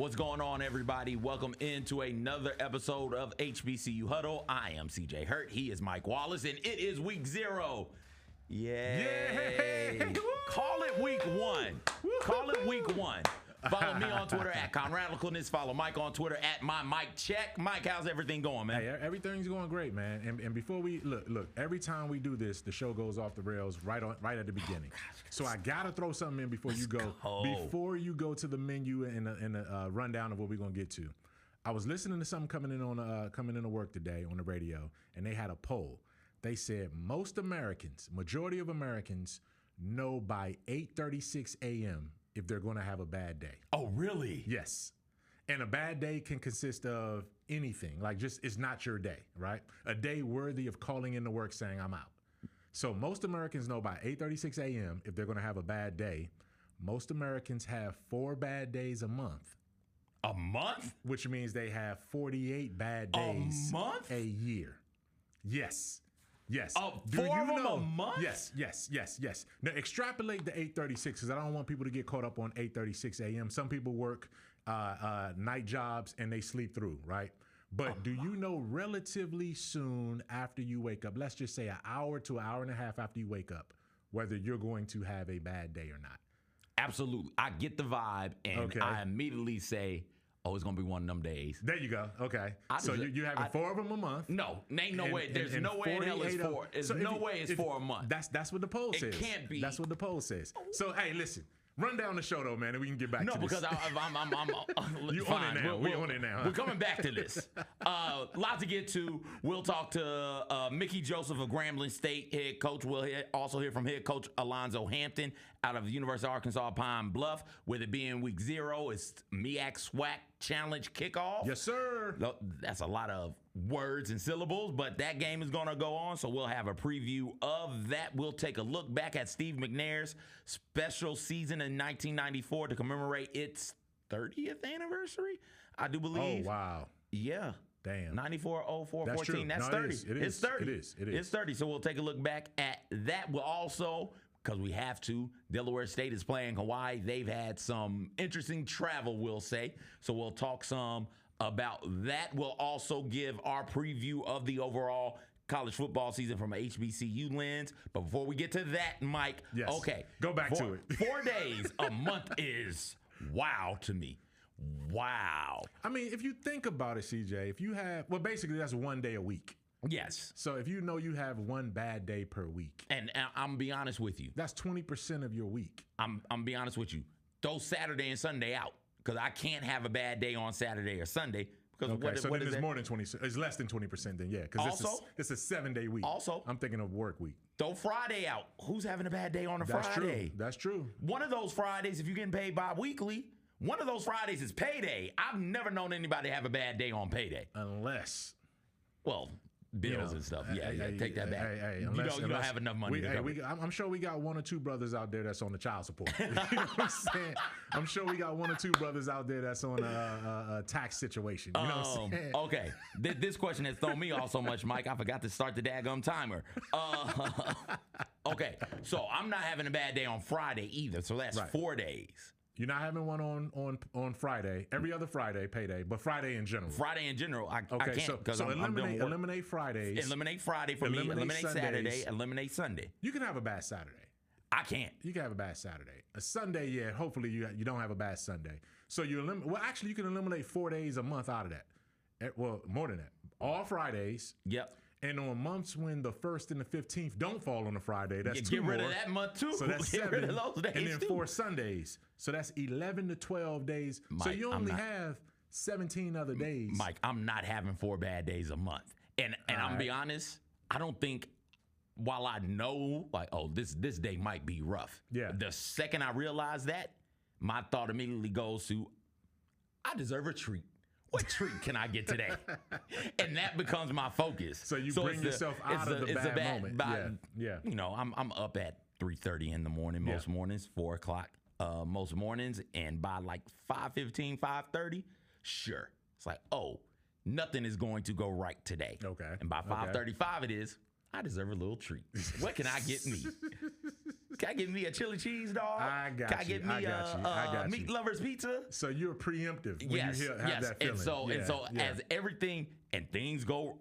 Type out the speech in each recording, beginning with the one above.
What's going on, everybody? Welcome into another episode of HBCU Huddle. I am CJ Hurt. He is Mike Wallace, and it is week 0. Yay! Call it week 1. Call it week 1. Follow me on Twitter at Conradicalness. Follow Mike on Twitter at MyMikeCheck. Mike, how's everything going, man? Hey, everything's going great, man. And before we look, every time we do this, the show goes off the rails right at the beginning. So I gotta throw something in before you go. Before you go to the menu and the rundown of what we're gonna get to. I was listening to something coming into work today on the radio, and they had a poll. They said majority of Americans know by 8:36 a.m. if they're going to have a bad day. Oh, really? Yes. And a bad day can consist of anything. Like, just, it's not your day, right? A day worthy of calling into work saying, I'm out. So most Americans know by 8:36 a.m. if they're going to have a bad day. Most Americans have 4 bad days a month. A month? Which means they have 48 bad days a month? A year. Yes. Yes. Oh, 4 of them a month? Yes. Now, extrapolate the 8:36 because I don't want people to get caught up on 8:36 a.m. Some people work night jobs and they sleep through, right? But do you know relatively soon after you wake up, let's just say an hour to an hour and a half after you wake up, whether you're going to have a bad day or not? Absolutely. I get the vibe, and I immediately say, oh, it's going to be one of them days. There you go. Okay. So you're having 4 of them a month. No, ain't no way. There's no way in hell it's 4. There's no way it's 4 a month. That's what the poll says. It can't be. That's what the poll says. So, hey, listen. Run down the show, though, man, and we can get back to this. No, because I'm you fine. on it now. We on it now. We're coming back to this. Lot to get to. We'll talk to Mickey Joseph of Grambling State head coach. We'll also hear from head coach Alonzo Hampton out of the University of Arkansas Pine Bluff. With it being week 0, it's MEAC SWAC Challenge Kickoff. Yes, sir. That's a lot of words and syllables, but that game is going to go on, so we'll have a preview of that. We'll take a look back at Steve McNair's special season in 1994 to commemorate its 30th anniversary, I do believe. Oh, wow. Yeah. Damn. 94, 04, That's 14. True. That's no, 30. It's 30. It is. It's 30. So we'll take a look back at that. We'll also, because we have to, Delaware State is playing Hawaii. They've had some interesting travel, we'll say. So we'll talk some about that. We'll also give our preview of the overall college football season from an HBCU lens. But before we get to that, Mike, yes. Okay. Go back to it. 4 days a month is wow to me. Wow. I mean, if you think about it, CJ, if you have, well, basically that's 1 day a week. Yes. So if you know you have 1 bad day per week. And I'm going to be honest with you. That's 20% of your week. I'm be honest with you. Throw Saturday and Sunday out because I can't have a bad day on Saturday or Sunday. Because so then it's more than 20. It's less than 20% then, yeah. Because it's a 7-day week. Also, I'm thinking of work week. Throw Friday out. Who's having a bad day on a Friday? That's true. One of those Fridays, if you're getting paid bi-weekly, one of those Fridays is payday. I've never known anybody have a bad day on payday. Unless. Well, bills and stuff. Yeah, take that back. You don't have enough money to cover. I'm sure we got 1 or 2 brothers out there that's on the child support. You know what I'm saying? I'm sure we got 1 or 2 brothers out there that's on a tax situation. You know what I'm saying? Okay. This question has thrown me off so much, Mike. I forgot to start the daggum timer. Okay. So I'm not having a bad day on Friday either. So that's 4 days. You're not having one on Friday, every other Friday, payday, but Friday in general. Friday in general, I can't because I'm doing work. Eliminate Fridays. Eliminate Friday for me. Eliminate Saturday. Eliminate Sunday. You can have a bad Saturday. I can't. You can have a bad Saturday. A Sunday, yeah. Hopefully you don't have a bad Sunday. So you can eliminate 4 days a month out of that. Well, more than that. All Fridays. Yep. And on months when the 1st and the 15th don't fall on a Friday, that's 2 more. Get rid of that month too. So that's 7. Rid of those days and then too. 4 Sundays. So that's 11 to 12 days. Mike, so you only have 17 other days. Mike, I'm not having 4 bad days a month. And I'm going to be honest, I don't think, while I know, like, oh, this day might be rough. Yeah. The second I realize that, my thought immediately goes to, I deserve a treat. What treat can I get today? And that becomes my focus. So you bring yourself out of the bad moment. Yeah. You know, I'm up at 3:30 in the morning most mornings, 4 o'clock most mornings, and by like 5:15, 5:30, sure. It's like, oh, nothing is going to go right today. Okay. And by 5:35 it is, I deserve a little treat. What can I get me? Can I get me a chili cheese dog? I got Can I get me meat lovers pizza? So you're preemptive when you have that feeling. And so as everything and things go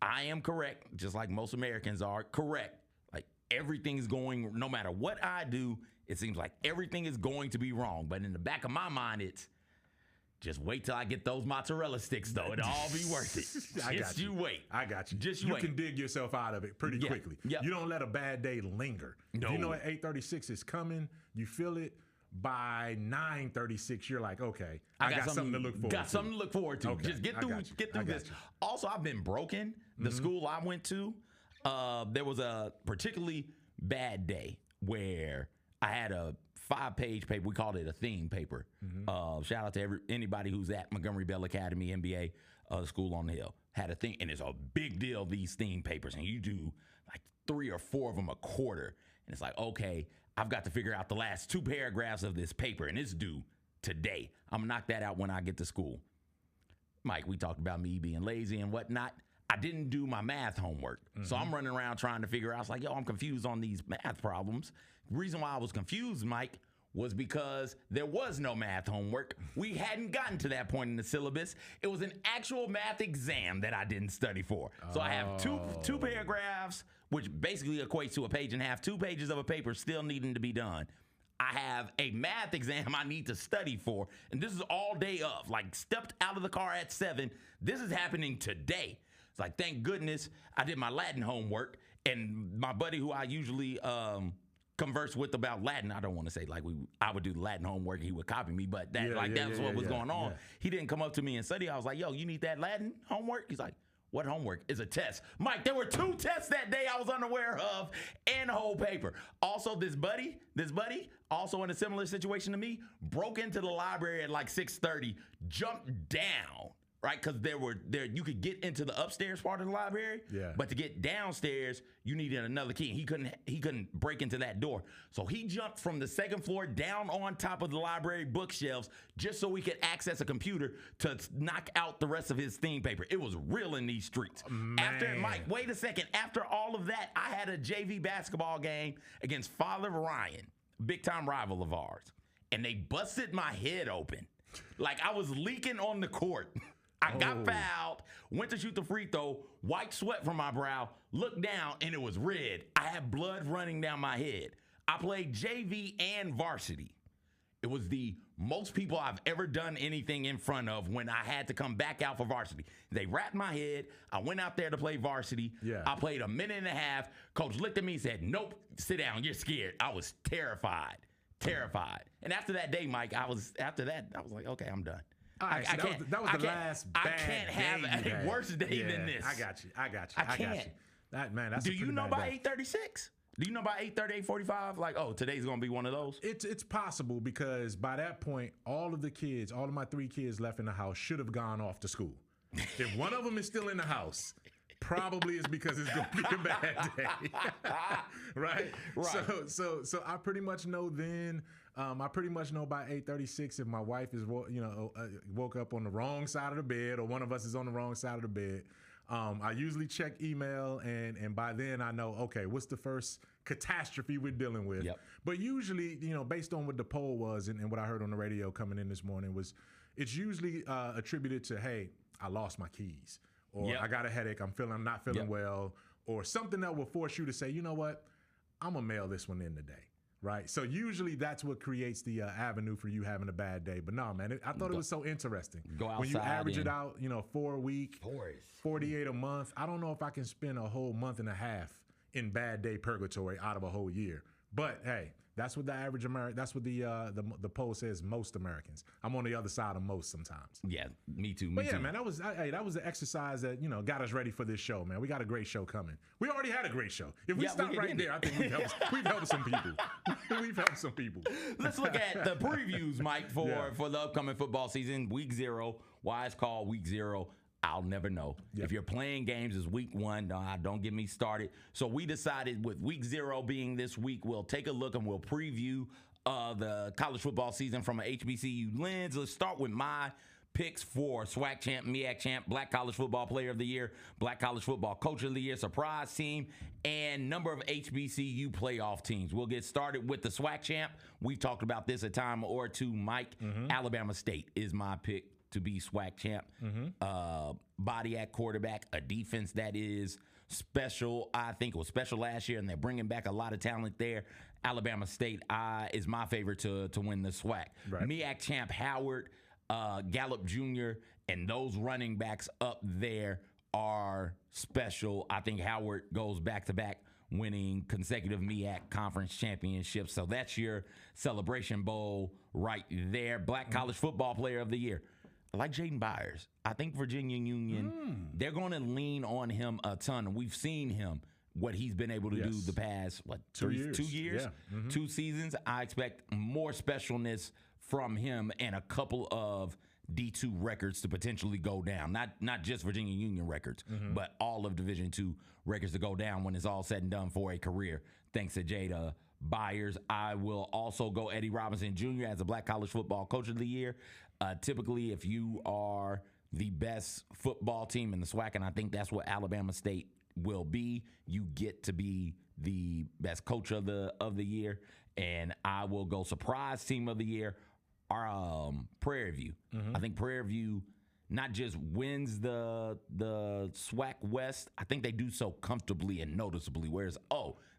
I am correct, just like most Americans are correct. Like everything's going, no matter what I do, it seems like everything is going to be wrong. But in the back of my mind, it's just wait till I get those mozzarella sticks, though. It'll all be worth it. Just you wait. I got you. Just you wait. You can dig yourself out of it pretty quickly. Yep. You don't let a bad day linger. No. You know at 8:36 is coming. You feel it. By 9:36, you're like, okay, I got something to look forward to. Got something to look forward to. Okay. Just get through this. Also, I've been broken. The school I went to, there was a particularly bad day where I had a 5-page paper. We called it a theme paper. Shout out to anybody who's at Montgomery Bell Academy, MBA, school on the hill. Had a thing, and it's a big deal, these theme papers. And you do like 3 or 4 of them a quarter. And it's like, okay, I've got to figure out the last 2 paragraphs of this paper, and it's due today. I'm going to knock that out when I get to school. Mike, we talked about me being lazy and whatnot. I didn't do my math homework. So I'm running around trying to figure out. I was like, yo, I'm confused on these math problems. The reason why I was confused, Mike, was because there was no math homework. We hadn't gotten to that point in the syllabus. It was an actual math exam that I didn't study for. So I have two paragraphs, which basically equates to a page and a half, 2 pages of a paper still needing to be done. I have a math exam I need to study for, and this is all day of. Like, stepped out of the car at 7. This is happening today. It's like, thank goodness I did my Latin homework, and my buddy who I usually converse with about Latin, I don't want to say like I would do the Latin homework and he would copy me, but that was what was going on. He didn't come up to me and study. I was like, yo, you need that Latin homework? He's like, what homework? It's a test. Mike, there were 2 tests that day I was unaware of and a whole paper. Also, this buddy, also in a similar situation to me, broke into the library at like 6:30, jumped down, right? Because you could get into the upstairs part of the library, but to get downstairs, you needed another key. He couldn't break into that door. So he jumped from the 2nd floor down on top of the library bookshelves just so he could access a computer to knock out the rest of his theme paper. It was real in these streets. After Mike, wait a second. After all of that, I had a JV basketball game against Father Ryan, big time rival of ours, and they busted my head open. Like I was leaking on the court. I got fouled, went to shoot the free throw, wiped sweat from my brow, looked down, and it was red. I had blood running down my head. I played JV and varsity. It was the most people I've ever done anything in front of when I had to come back out for varsity. They wrapped my head. I went out there to play varsity. I played a minute and a half. Coach looked at me and said, nope, sit down. You're scared. I was terrified. And after that day, Mike, I was like, okay, I'm done. All right, that was the last bad day. I can't have a worse day than this. I got you. I can't. That's Do you know by 8:36? Do you know by 8:30, 8:45? Like, oh, today's gonna be one of those. It's possible because by that point, all of my 3 kids left in the house should have gone off to school. If one of them is still in the house, probably it's because it's gonna be a bad day, right? So I pretty much know then. I pretty much know by 8:36 if my wife is woke up on the wrong side of the bed or one of us is on the wrong side of the bed. I usually check email and by then I know, okay, what's the first catastrophe we're dealing with. But usually, based on what the poll was and what I heard on the radio coming in this morning was it's usually attributed to, hey, I lost my keys or I got a headache, I'm not feeling well, or something that will force you to say, you know what, I'm gonna mail this one in today. Right. So usually that's what creates the avenue for you having a bad day. But no, man, I thought it was so interesting. Go outside when you average it out, 4 a week, 48 a month. I don't know if I can spend a whole month and a half in bad day purgatory out of a whole year. But hey, that's what the average American, that's what the poll says, most Americans. I'm on the other side of most sometimes. Yeah, me too. But yeah, man, that was an exercise that, got us ready for this show, man. We got a great show coming. We already had a great show. If we stop right there, I think we've helped some people. We've helped some people. Let's look at the previews, Mike, for the upcoming football season, week 0. Why it's called week 0, I'll never know. If you're playing games, it's week 1. Don't get me started. So we decided with week 0 being this week, we'll take a look and we'll preview the college football season from an HBCU lens. Let's start with my picks for SWAC champ, MEAC champ, Black College Football Player of the Year, Black College Football Coach of the Year, surprise team, and number of HBCU playoff teams. We'll get started with the SWAC champ. We've talked about this a time or two, Mike. Alabama State is my pick to be SWAC champ. Body at quarterback, a defense that is special. I think it was special last year, and they're bringing back a lot of talent there. Alabama State is my favorite to win the SWAC. Right. MEAC champ Howard, Gallup Jr., and those running backs up there are special. I think Howard goes back-to-back winning consecutive MEAC conference championships. So that's your Celebration Bowl right there. Black College Football Player of the Year. I like Jaden Byers. I think Virginia Union, they're going to lean on him a ton. We've seen him, what he's been able to do the past, 2 years? Yeah. 2 seasons. I expect more specialness from him and a couple of D2 records to potentially go down. Not just Virginia Union records, but all of Division II records to go down when it's all said and done for a career, thanks to Jada Byers. I will also go Eddie Robinson Jr. as a Black College Football Coach of the Year. Typically, if you are the best football team in the SWAC, and I think that's what Alabama State will be, you get to be the best coach of the year. And I will go surprise team of the year, our Prairie View. I think Prairie View not just wins the SWAC West, I think they do so comfortably and noticeably, whereas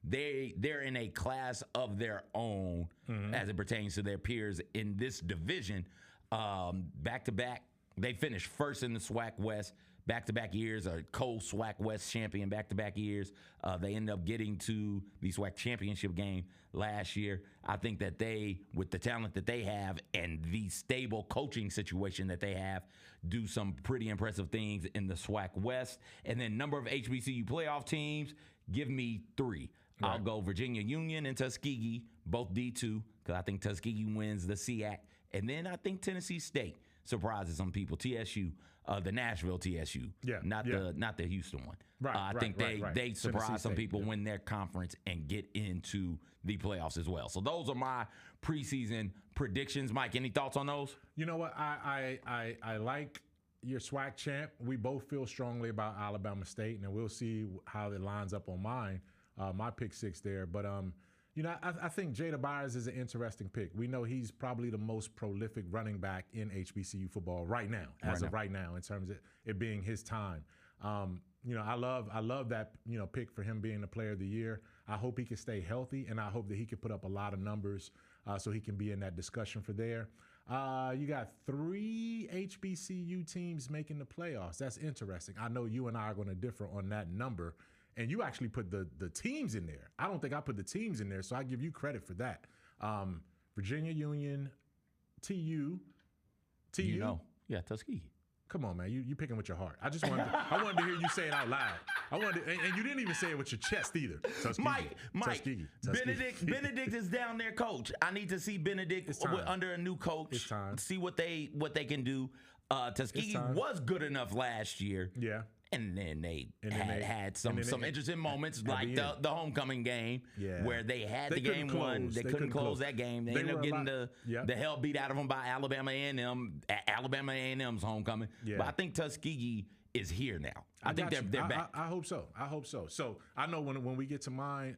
they're in a class of their own as it pertains to their peers in this division. Back-to-back, they finished first in the SWAC West back-to-back years, a co-SWAC West champion back-to-back years. They ended up getting to the SWAC championship game last year. I think that they, with the talent that they have and the stable coaching situation that they have, do some pretty impressive things in the SWAC West. And then number of HBCU playoff teams, give me 3. Right. I'll go Virginia Union and Tuskegee, both D2, because I think Tuskegee wins the SEAC. And then I think Tennessee State surprises some people. TSU, the Nashville TSU, not the Houston one. Right, I think they surprise some people, win their conference, and get into the playoffs as well. So those are my preseason predictions. Mike, any thoughts on those? You know what? I like your SWAC champ. We both feel strongly about Alabama State, and we'll see how it lines up on mine. My pick 6 there, but you know, I think Jada Byers is an interesting pick. We know he's probably the most prolific running back in HBCU football right now, right now, in terms of it being his time. You know, I love that, you know, pick for him being the player of the year. I hope he can stay healthy, and I hope that he can put up a lot of numbers so he can be in that discussion for there. You got 3 HBCU teams making the playoffs. That's interesting. I know you and I are going to differ on that number. And you actually put the teams in there. I don't think I put the teams in there, so I give you credit for that. Virginia Union, TU. You know, yeah, Tuskegee. Come on, man, you picking with your heart. I wanted to hear you say it out loud. And you didn't even say it with your chest either. Tuskegee. Mike, Tuskegee. Benedict is down there, coach. I need to see Benedict under a new coach. It's time. See what they can do. Tuskegee was good enough last year. Yeah. And then they had some interesting moments, like the homecoming game, where they had the game won. They couldn't close that game. They ended up getting the hell beat out of them by Alabama A&M at Alabama A&M's homecoming. Yeah. But I think Tuskegee is here now. I think they're back. I hope so. So I know when we get to mine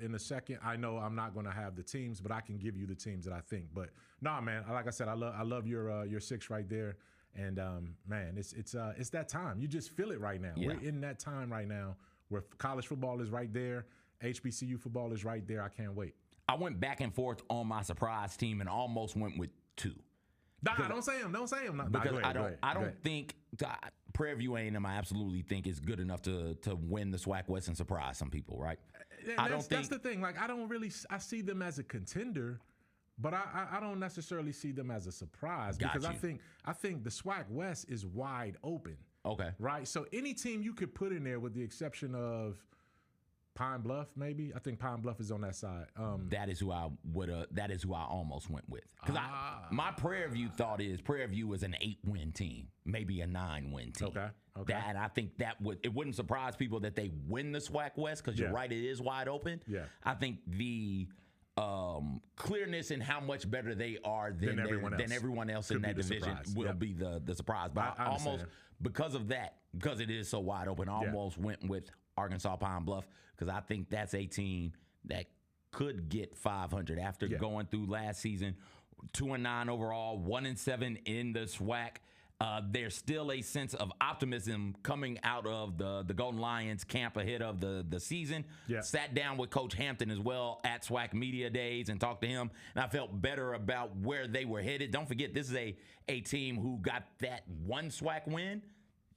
in a second, I know I'm not going to have the teams, but I can give you the teams that I think. But nah, man, like I said, I love your 6 right there. And man, it's that time. You just feel it right now. Yeah. We're in that time right now where college football is right there, HBCU football is right there. I can't wait. I went back and forth on my surprise team and almost went with 2. Nah, don't say him. Because I don't think Prairie View A&M, I absolutely think is good enough to win the SWAC West and surprise some people, right? That's the thing. Like, I see them as a contender. But I don't necessarily see them as a surprise because I think the SWAC West is wide open. Okay. Right? So any team you could put in there with the exception of Pine Bluff, maybe. I think Pine Bluff is on that side. That is who I almost went with. Because my Prairie View thought is Prairie View is an 8-win team, maybe a 9-win team. Okay. And I think it wouldn't surprise people that they win the SWAC West because you're right, it is wide open. Yeah. I think the clearness in how much better they are than everyone else in that division will be the surprise. But I almost, because of that, because it is so wide open, I almost went with Arkansas Pine Bluff, because I think that's a team that could get 500 after going through last season, 2-9 overall, 1-7 in the SWAC. There's still a sense of optimism coming out of the Golden Lions camp ahead of the season. Sat down with Coach Hampton as well at SWAC Media Days and talked to him, and I felt better about where they were headed. Don't forget, this is a team who got that one SWAC win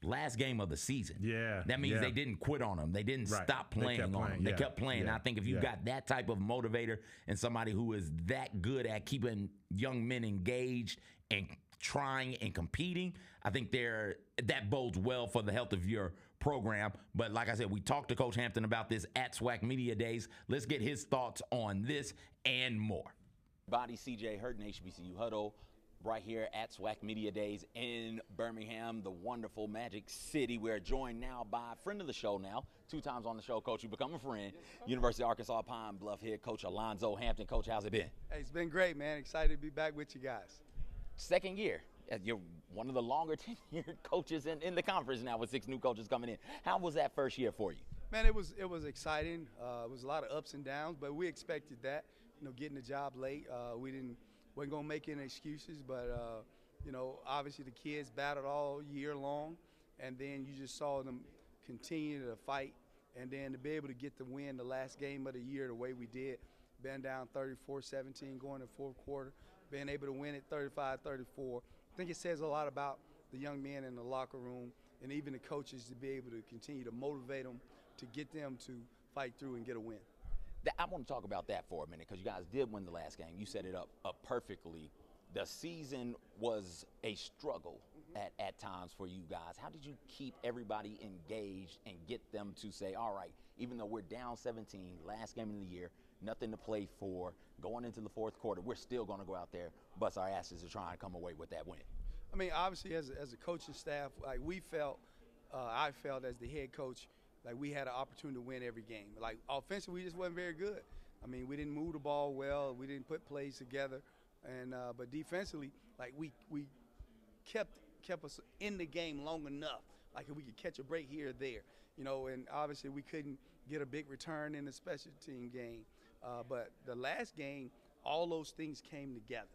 last game of the season. That means they didn't quit on them. They didn't stop playing on them. They kept playing. And I think if you got that type of motivator and somebody who is that good at keeping young men engaged and trying and competing, I think that bodes well for the health of your program. But like I said, we talked to Coach Hampton about this at SWAC Media Days. Let's get his thoughts on this and more. Body CJ Hurton, HBCU Huddle, right here at SWAC Media Days in Birmingham, the wonderful Magic City. We're joined now by a friend of the show now, 2 times on the show, Coach. You become a friend. University of Arkansas Pine Bluff head coach Alonzo Hampton. Coach, how's it been? Hey, it's been great, man. Excited to be back with you guys. Second year. You're one of the longer tenured coaches in the conference now, with 6 new coaches coming in. How was that first year for you? Man, it was exciting. It was a lot of ups and downs, but we expected that. Getting the job late, wasn't gonna make any excuses, but obviously the kids battled all year long, and then you just saw them continue to fight, and then to be able to get the win the last game of the year the way we did, being down 34-17 going to fourth quarter, being able to win it 35-34. I think it says a lot about the young men in the locker room and even the coaches to be able to continue to motivate them to get them to fight through and get a win. I want to talk about that for a minute, because you guys did win the last game. You set it up perfectly. The season was a struggle at times for you guys. How did you keep everybody engaged and get them to say, all right, even though we're down 17, last game of the year, nothing to play for, going into the fourth quarter, we're still going to go out there, bust our asses to try and come away with that win? I mean, obviously, as a coaching staff, like I felt as the head coach, like we had an opportunity to win every game. Like offensively, we just wasn't very good. I mean, we didn't move the ball well. We didn't put plays together, and but defensively, like we kept us in the game long enough. Like if we could catch a break here or there, and obviously we couldn't get a big return in the special team game. But the last game, all those things came together.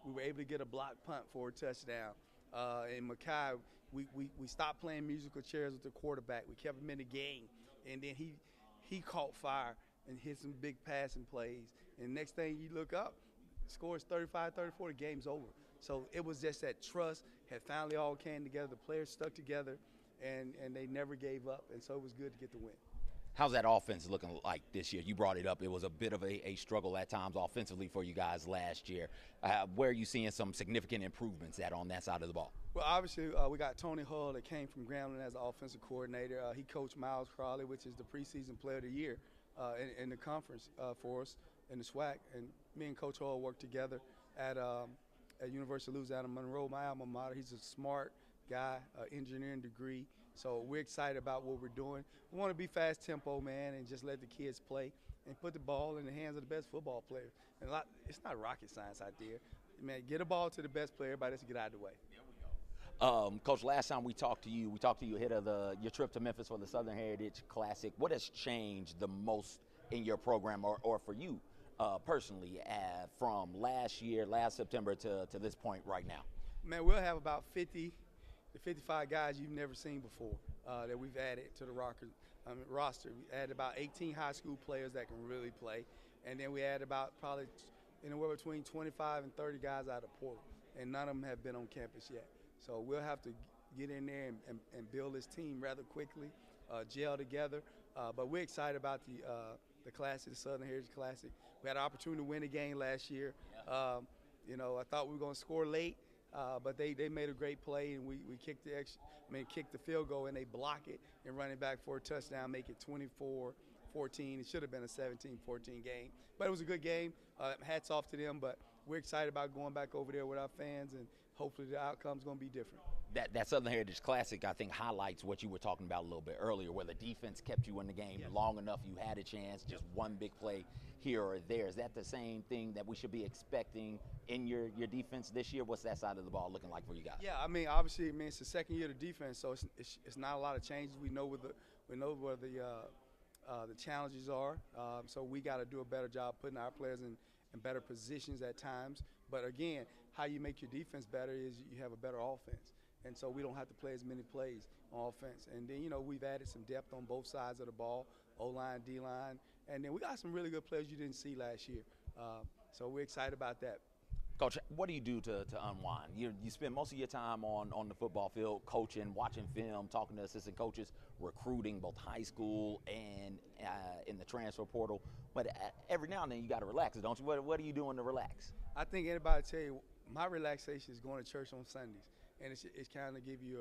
We were able to get a block punt for a touchdown. And Mackay, we stopped playing musical chairs with the quarterback. We kept him in the game. And then he caught fire and hit some big passing plays. And next thing you look up, scores 35-34, the game's over. So it was just that trust had finally all came together. The players stuck together, and they never gave up. And so it was good to get the win. How's that offense looking like this year? You brought it up. It was a bit of a struggle at times offensively for you guys last year. Where are you seeing some significant improvements on that side of the ball? Well, obviously, we got Tony Huddle that came from Grambling as the offensive coordinator. He coached Miles Crawley, which is the preseason player of the year in the conference for us in the SWAC. And me and Coach Huddle worked together at University of Louisiana Monroe, my alma mater. He's a smart guy, engineering degree. So we're excited about what we're doing. We want to be fast tempo, man, and just let the kids play and put the ball in the hands of the best football players. And it's not rocket science out there. Man, get a ball to the best player, everybody else get out of the way. There we go. Coach, last time we talked to you ahead of your trip to Memphis for the Southern Heritage Classic. What has changed the most in your program or for you personally from last September to this point right now? Man, we'll have about 50 to 55 guys you've never seen before that we've added to the roster. We added about 18 high school players that can really play, and then we added about probably anywhere between 25 and 30 guys out of portal, and none of them have been on campus yet. So we'll have to get in there and build this team rather quickly, gel together. But we're excited about the Classic, the Southern Heritage Classic. We had an opportunity to win a game last year. I thought we were going to score late. But they made a great play, and we kicked the field goal, and they block it and run it back for a touchdown, make it 24-14. It should have been a 17-14 game, but it was a good game. Hats off to them, but we're excited about going back over there with our fans, and hopefully the outcome's going to be different. That Southern Heritage Classic, I think, highlights what you were talking about a little bit earlier, where the defense kept you in the game long enough. You had a chance, just one big play here or there. Is that the same thing that we should be expecting in your defense this year? What's that side of the ball looking like for you guys? Yeah, I mean, obviously, it's the second year of defense, so it's not a lot of changes. We know where the challenges are, so we got to do a better job putting our players in better positions at times. But again, how you make your defense better is you have a better offense, and so we don't have to play as many plays on offense. And then we've added some depth on both sides of the ball, O-line, D-line, and then we got some really good players you didn't see last year. So we're excited about that. Coach, what do you do to unwind? You spend most of your time on the football field, coaching, watching film, talking to assistant coaches, recruiting both high school and in the transfer portal. But every now and then you got to relax, don't you? What are you doing to relax? I think anybody tell you my relaxation is going to church on Sundays, and it's kind of give you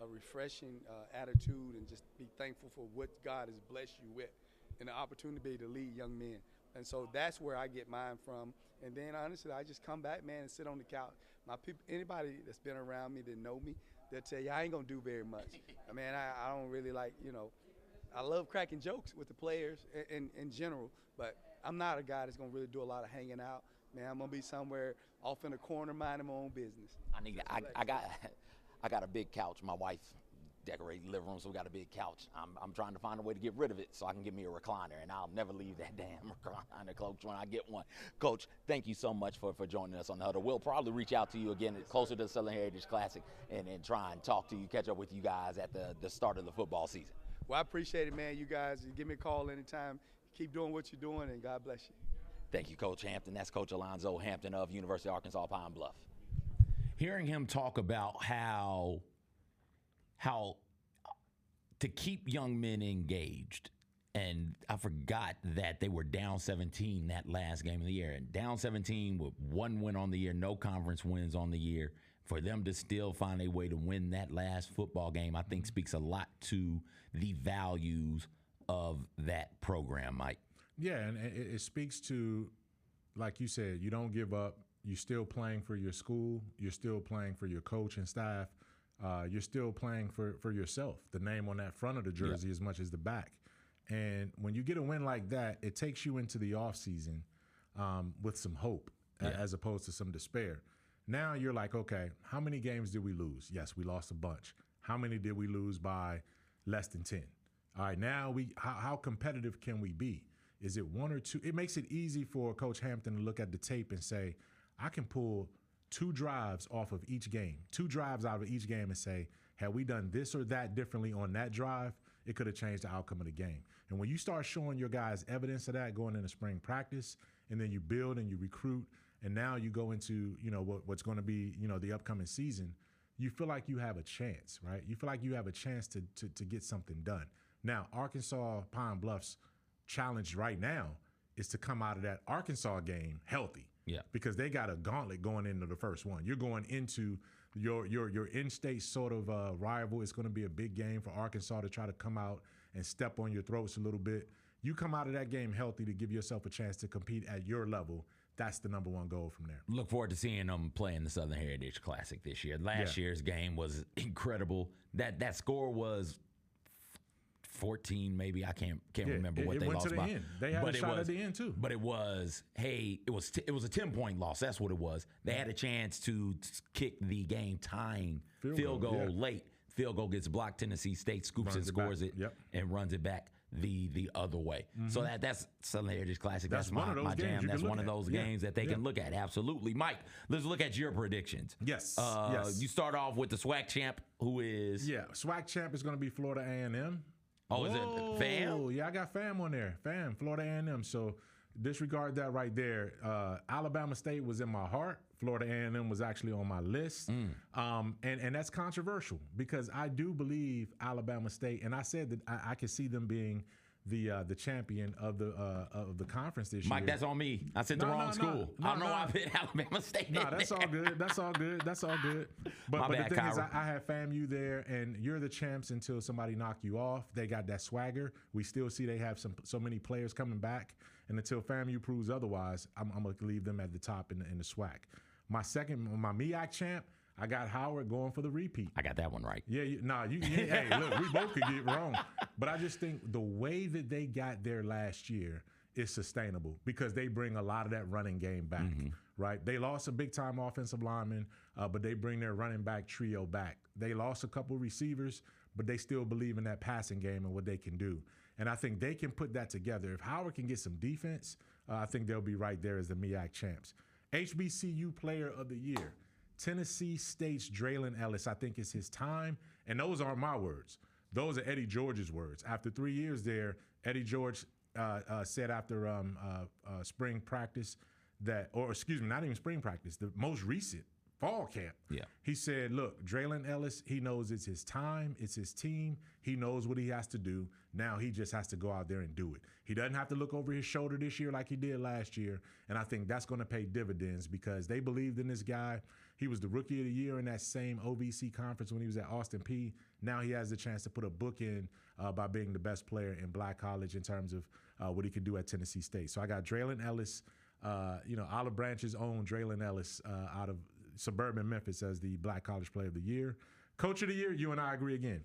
a refreshing attitude, and just be thankful for what God has blessed you with, and the opportunity to lead young men. And so that's where I get mine from. And then honestly, I just come back, man, and sit on the couch. My people, anybody that's been around me that know me, they'll tell you I ain't gonna do very much. I mean, I don't really like, I love cracking jokes with the players in general, but I'm not a guy that's gonna really do a lot of hanging out. Man, I'm gonna be somewhere off in the corner minding my own business. I got a big couch. My wife decorated the living room, so we got a big couch. I'm trying to find a way to get rid of it so I can get me a recliner, and I'll never leave that damn recliner, Coach, when I get one. Coach, thank you so much for joining us on the Huddle. We'll probably reach out to you again closer to the Southern Heritage Classic and try and talk to you, catch up with you guys at the start of the football season. Well, I appreciate it, man. You guys, give me a call anytime. Keep doing what you're doing, and God bless you. Thank you, Coach Hampton. That's Coach Alonzo Hampton of University of Arkansas Pine Bluff. Hearing him talk about how to keep young men engaged, and I forgot that they were down 17 that last game of the year, and down 17 with one win on the year, no conference wins on the year. For them to still find a way to win that last football game, I think speaks a lot to the values of that program, Mike. Yeah, and it speaks to, like you said, you don't give up. You're still playing for your school. You're still playing for your coach and staff. You're still playing for yourself, the name on that front of the jersey as much as the back. And when you get a win like that, it takes you into the offseason with some hope as opposed to some despair. Now you're like, okay, how many games did we lose? Yes, we lost a bunch. How many did we lose by less than 10? All right, now how competitive can we be? Is it one or two? It makes it easy for Coach Hampton to look at the tape and say, I can pull 2 drives off of each game, 2 drives out of each game, and say, had we done this or that differently on that drive, it could have changed the outcome of the game. And when you start showing your guys evidence of that going into spring practice, and then you build and you recruit, and now you go into, what's going to be, the upcoming season, you feel like you have a chance, right? You feel like you have a chance to get something done. Now, Arkansas Pine Bluff's challenge right now is to come out of that Arkansas game healthy. Yeah, because they got a gauntlet going into the first one. You're going into your in-state sort of rival. It's going to be a big game for Arkansas to try to come out and step on your throats a little bit. You come out of that game healthy to give yourself a chance to compete at your level. That's the number one goal from there. Look forward to seeing them play in the Southern Heritage Classic this year. Last year's game was incredible. That score was 14, maybe. I can't remember what they lost by. End. They had a shot at the end too. But it was a 10-point loss. That's what it was. They had a chance to kick the game tying field goal late. Field goal gets blocked. Tennessee State scoops it, scores it, and runs it back the other way. Mm-hmm. So that's Southern Heritage Classic. That's my jam. That's one of those games that they can look at. Absolutely. Mike, let's look at your predictions. Yes. You start off with the SWAC champ, who is? Yeah, SWAC champ is going to be Florida A&M. Oh, is it FAM? Yeah, I got FAM on there. FAM, Florida A&M. So disregard that right there. Alabama State was in my heart. Florida A&M was actually on my list. And that's controversial because I do believe Alabama State, and I said that I could see them being the champion of the conference this year. Mike, that's on me. I said the wrong school. I don't know why I put Alabama State. No, that's all good. That's all good. That's all good. But the thing is, I have FAMU there, and you're the champs until somebody knock you off. They got that swagger. We still see they have so many players coming back, and until FAMU proves otherwise, I'm gonna leave them at the top in the SWAC. My MEAC champ, I got Howard going for the repeat. I got that one right. Yeah, hey, look, we both could get it wrong. But I just think the way that they got there last year is sustainable because they bring a lot of that running game back, right? They lost a big-time offensive lineman, but they bring their running back trio back. They lost a couple receivers, but they still believe in that passing game and what they can do. And I think they can put that together. If Howard can get some defense, I think they'll be right there as the MEAC champs. HBCU Player of the Year, Tennessee State's Draylon Ellis. I think it's his time. And those aren't my words. Those are Eddie George's words. After 3 years there, Eddie George said after spring practice not even spring practice, the most recent fall camp. Yeah. He said, look, Draylon Ellis, he knows it's his time, it's his team. He knows what he has to do. Now he just has to go out there and do it. He doesn't have to look over his shoulder this year like he did last year. And I think that's going to pay dividends because they believed in this guy. He was the Rookie of the Year in that same OVC conference when he was at Austin Peay. Now he has the chance to put a book in by being the best player in Black College in terms of what he could do at Tennessee State. So I got Draylon Ellis, Olive Branch's own Draylon Ellis out of suburban Memphis as the Black College Player of the Year. Coach of the Year, you and I agree again,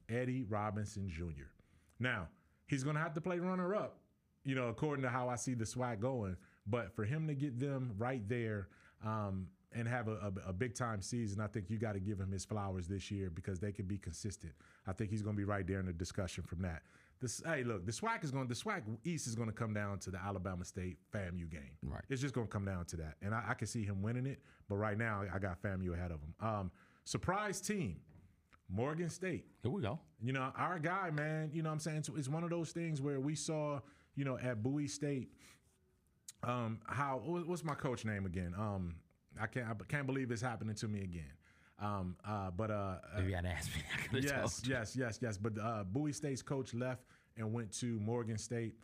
Eddie Robinson Jr. Now, he's going to have to play runner-up, according to how I see the SWAC going. But for him to get them right there and have a big-time season, I think you got to give him his flowers this year because they can be consistent. I think he's going to be right there in the discussion from that. The SWAC East is going to come down to the Alabama State FAMU game. Right. It's just going to come down to that. And I can see him winning it, but right now I got FAMU ahead of him. Surprise team, Morgan State. Here we go. Our guy, man, what I'm saying? It's one of those things where we saw, at Bowie State, what's my coach name again? I can't believe it's happening to me again. Maybe you had to ask me. Yes. But Bowie State's coach left and went to Morgan State.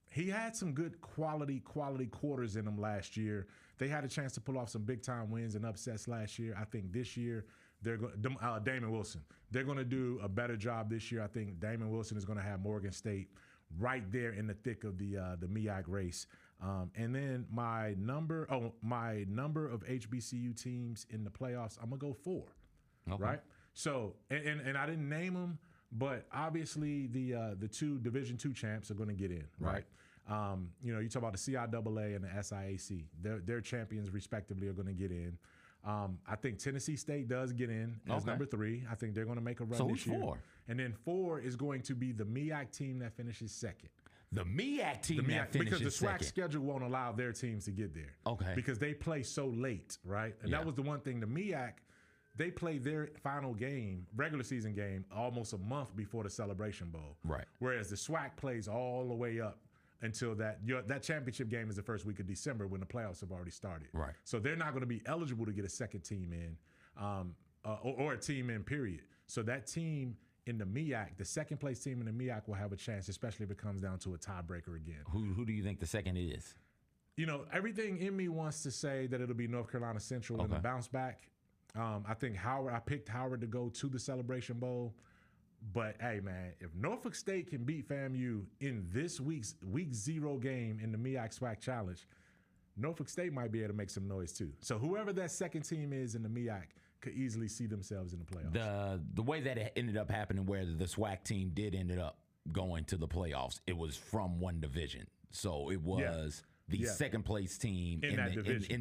He had some good quality quarters in him last year. They had a chance to pull off some big time wins and upsets last year. I think this year they're going. Damon Wilson. They're going to do a better job this year. I think Damon Wilson is going to have Morgan State right there in the thick of the MEAC race. And then my number of HBCU teams in the playoffs, I'm gonna go 4. Okay. Right? So and I didn't name them, but obviously the 2 Division II champs are gonna get in, right? You talk about the CIAA and the SIAC. Their champions respectively are gonna get in. I think Tennessee State does get in as number 3. I think they're gonna make a run this year. 4? And then 4 is going to be the MEAC team that finishes second. The MEAC team that finishes because the SWAC second. schedule won't allow their teams to get there. Okay. Because they play so late, right? And that was the one thing. The MEAC, they play their final game, regular season game, almost a month before the Celebration Bowl. Right. Whereas the SWAC plays all the way up until that championship game is the first week of December when the playoffs have already started. Right. So they're not going to be eligible to get a second team in, or a team in, period. So that team in the MEAC, the second place team in the MEAC will have a chance, especially if it comes down to a tiebreaker again. Who do you think the second is? Everything in me wants to say that it'll be North Carolina Central in the bounce back. I think I picked Howard to go to the Celebration Bowl. But, hey, man, if Norfolk State can beat FAMU in this week's Week 0 game in the MEAC SWAC Challenge, Norfolk State might be able to make some noise too. So whoever that second team is in the MEAC could easily see themselves in the playoffs. The way that it ended up happening where the SWAC team did ended up going to the playoffs, it was from one division. So it was the second place team in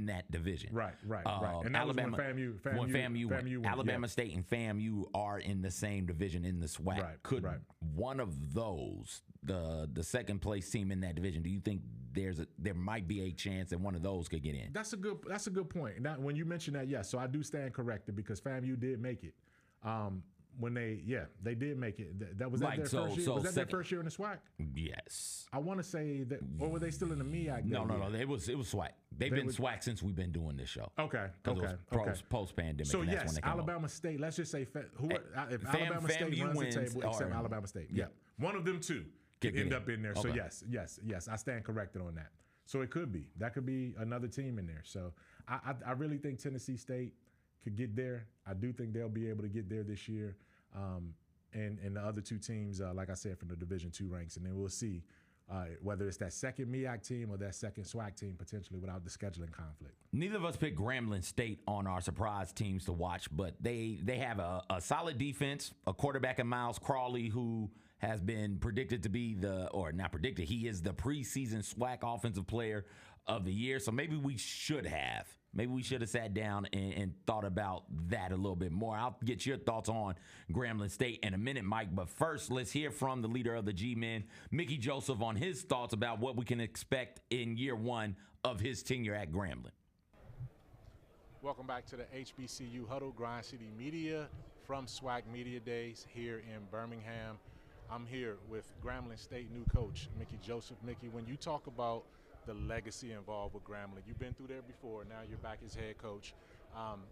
that division. Right. And that Alabama, was when FAMU won. Alabama State and FAMU are in the same division in the SWAC. Could one of those, the second place team in that division, do you think there might be a chance that one of those could get in? That's a good point. Now, when you mention that, yes, so I do stand corrected because FAMU did make it. When they did make it. That was their first year. Was that their first year in the SWAC? Yes. I want to say that, or were they still in the MEAC? No. It was SWAC. They've been SWAC since we've been doing this show. Okay. Post pandemic. So yes, Alabama State. Let's just say if Alabama State runs the table, except Alabama State. Yeah, one of them two could end up in there. So yes, I stand corrected on that. So it could be another team in there. So I really think Tennessee State could get there. I do think they'll be able to get there this year. And the other two teams, like I said, from the Division II ranks, and then we'll see whether it's that second MEAC team or that second SWAC team potentially without the scheduling conflict. Neither of us picked Grambling State on our surprise teams to watch, but they have a solid defense, a quarterback in Miles Crawley who has been predicted to be he is the preseason SWAC Offensive Player of the Year. So maybe we should have sat down and thought about that a little bit more. I'll get your thoughts on Grambling State in a minute, Mike. But first, let's hear from the leader of the G-Men, Mickey Joseph, on his thoughts about what we can expect in year one of his tenure at Grambling. Welcome back to the HBCU Huddle, Grind City Media from SWAC Media Days here in Birmingham. I'm here with Grambling State new coach, Mickey Joseph. Mickey, when you talk about the legacy involved with Grambling, you've been through there before, now you're back as head coach.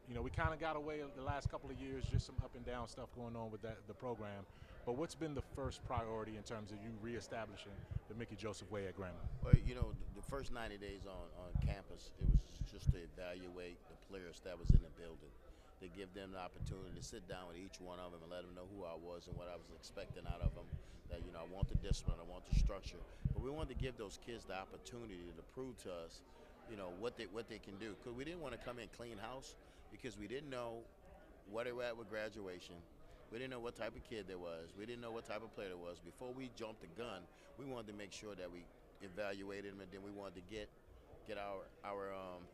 We kind of got away the last couple of years, just some up and down stuff going on with the program. But what's been the first priority in terms of you reestablishing the Mickey Joseph way at Grambling? Well, the first 90 days on campus, it was just to evaluate the players that was in the building, to give them the opportunity to sit down with each one of them and let them know who I was and what I was expecting out of them. That, I want the discipline, I want the structure. But we wanted to give those kids the opportunity to prove to us, what they can do. Because we didn't want to come in clean house, because we didn't know where they were at with graduation. We didn't know what type of kid there was. We didn't know what type of player there was. Before we jumped the gun, we wanted to make sure that we evaluated them, and then we wanted to get our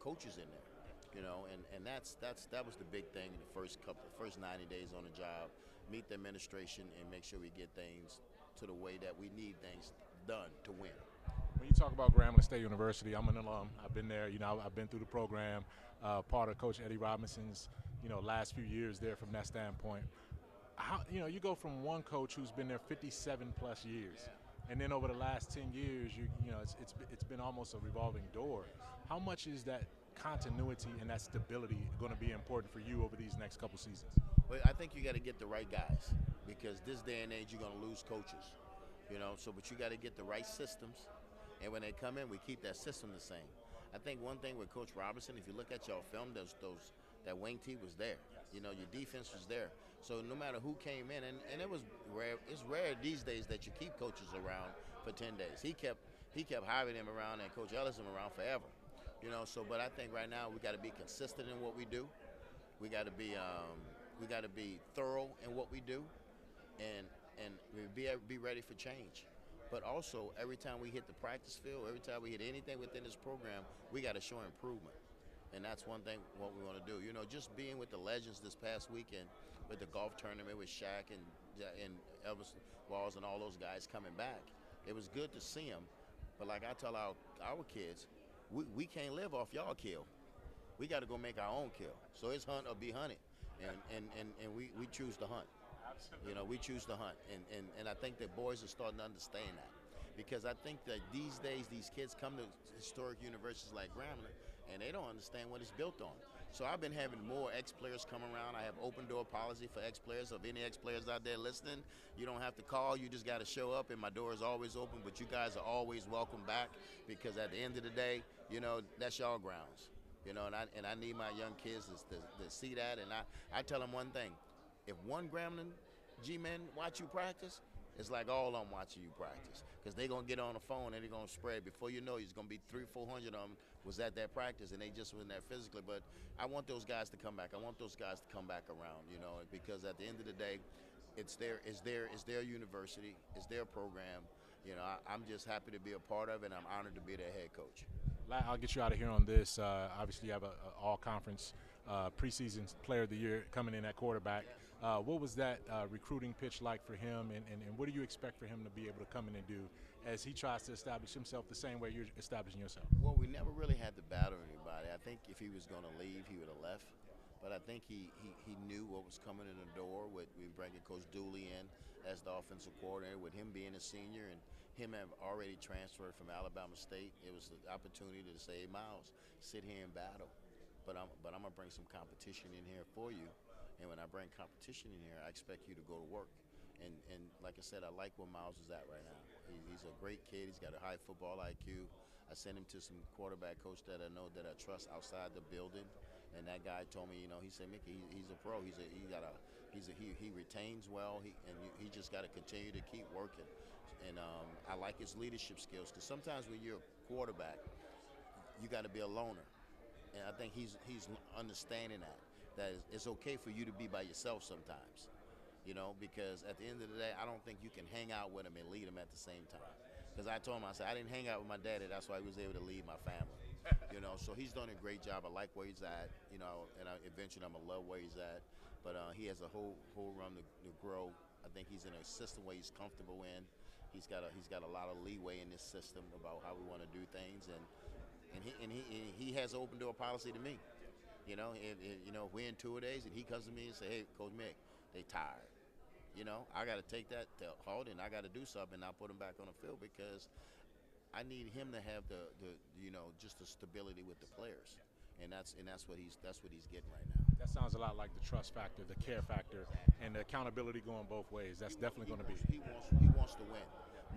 coaches in there. And that was the big thing in the first 90 days on the job. Meet the administration and make sure we get things to the way that we need things done to win. When you talk about Grambling State University, I'm an alum. I've been there. I've been through the program. Part of Coach Eddie Robinson's, last few years there from that standpoint. How, you go from one coach who's been there 57 plus years, and then over the last 10 years, it's been almost a revolving door. How much is that continuity and that stability going to be important for you over these next couple seasons? Well, I think you got to get the right guys, because this day and age you're going to lose coaches, but you got to get the right systems, and when they come in, we keep that system the same. I think one thing with Coach Robinson, if you look at your film, that wing tee was there. Your defense was there. So no matter who came in, and it was rare. It's rare these days that you keep coaches around for 10 days. He kept hiring them around, and Coach Ellison around forever. But I think right now we got to be consistent in what we do. We got to be thorough in what we do, and be ready for change. But also, every time we hit the practice field, every time we hit anything within this program, we got to show improvement. And that's one thing what we want to do. Just being with the legends this past weekend with the golf tournament with Shaq and Elvis Walls and all those guys coming back, it was good to see them. But like I tell our kids, we can't live off y'all kill. We got to go make our own kill. So it's hunt or be hunted, and we choose to hunt. We choose to hunt, and I think that boys are starting to understand that, because I think that these days these kids come to historic universities like Grambling and they don't understand what it's built on. So I've been having more ex-players come around. I have open door policy for ex-players. Of any ex-players out there listening, you don't have to call. You just got to show up, and my door is always open. But you guys are always welcome back, because at the end of the day, that's y'all grounds. And I need my young kids to see that. And I tell them one thing: if one Grambling G-men watch you practice, it's like all of them watching you practice, because they're going to get on the phone and they're going to spread. Before you know it, it's going to be 300-400 of them was at that practice, and they just wasn't there physically. But I want those guys to come back. I want those guys to come back around, because at the end of the day, it's their university, it's their program. I'm just happy to be a part of it, and I'm honored to be their head coach. I'll get you out of here on this. Obviously, you have an all-conference preseason player of the year coming in at quarterback. What was that recruiting pitch like for him, and what do you expect for him to be able to come in and do as he tries to establish himself the same way you're establishing yourself? Well, we never really had to battle anybody. I think if he was going to leave, he would have left. But I think he knew what was coming in the door with bringing Coach Dooley in as the offensive coordinator, with him being a senior and him have already transferred from Alabama State. It was an opportunity to say, hey, Miles, sit here and battle. But I'm going to bring some competition in here for you. And when I bring competition in here, I expect you to go to work. And like I said, I like where Miles is at right now. He's a great kid. He's got a high football IQ. I sent him to some quarterback coach that I know that I trust outside the building. And that guy told me, he said, Mickey, he's a pro. He retains well. He just got to continue to keep working. And I like his leadership skills, because sometimes when you're a quarterback, you got to be a loner. And I think he's understanding that it's okay for you to be by yourself sometimes. You know, because at the end of the day, I don't think you can hang out with him and lead him at the same time. Because I told him, I said, I didn't hang out with my daddy. That's why he was able to lead my family. You know, so he's done a great job. I like where he's at, you know, and eventually I'm going to love where he's at. But he has a whole run to grow. I think he's in a system where he's comfortable in. He's got a lot of leeway in this system about how we want to do things. And he has an open door policy to me. You know, you know, if we're in 2 days and he comes to me and say, hey, Coach Mick, they tired. You know, I got to take that to heart, and I got to do something. And I put him back on the field because I need him to have the you know, just the stability with the players, and that's what he's getting right now. That sounds a lot like the trust factor, the care factor, and the accountability going both ways. That's definitely going to be. He wants to win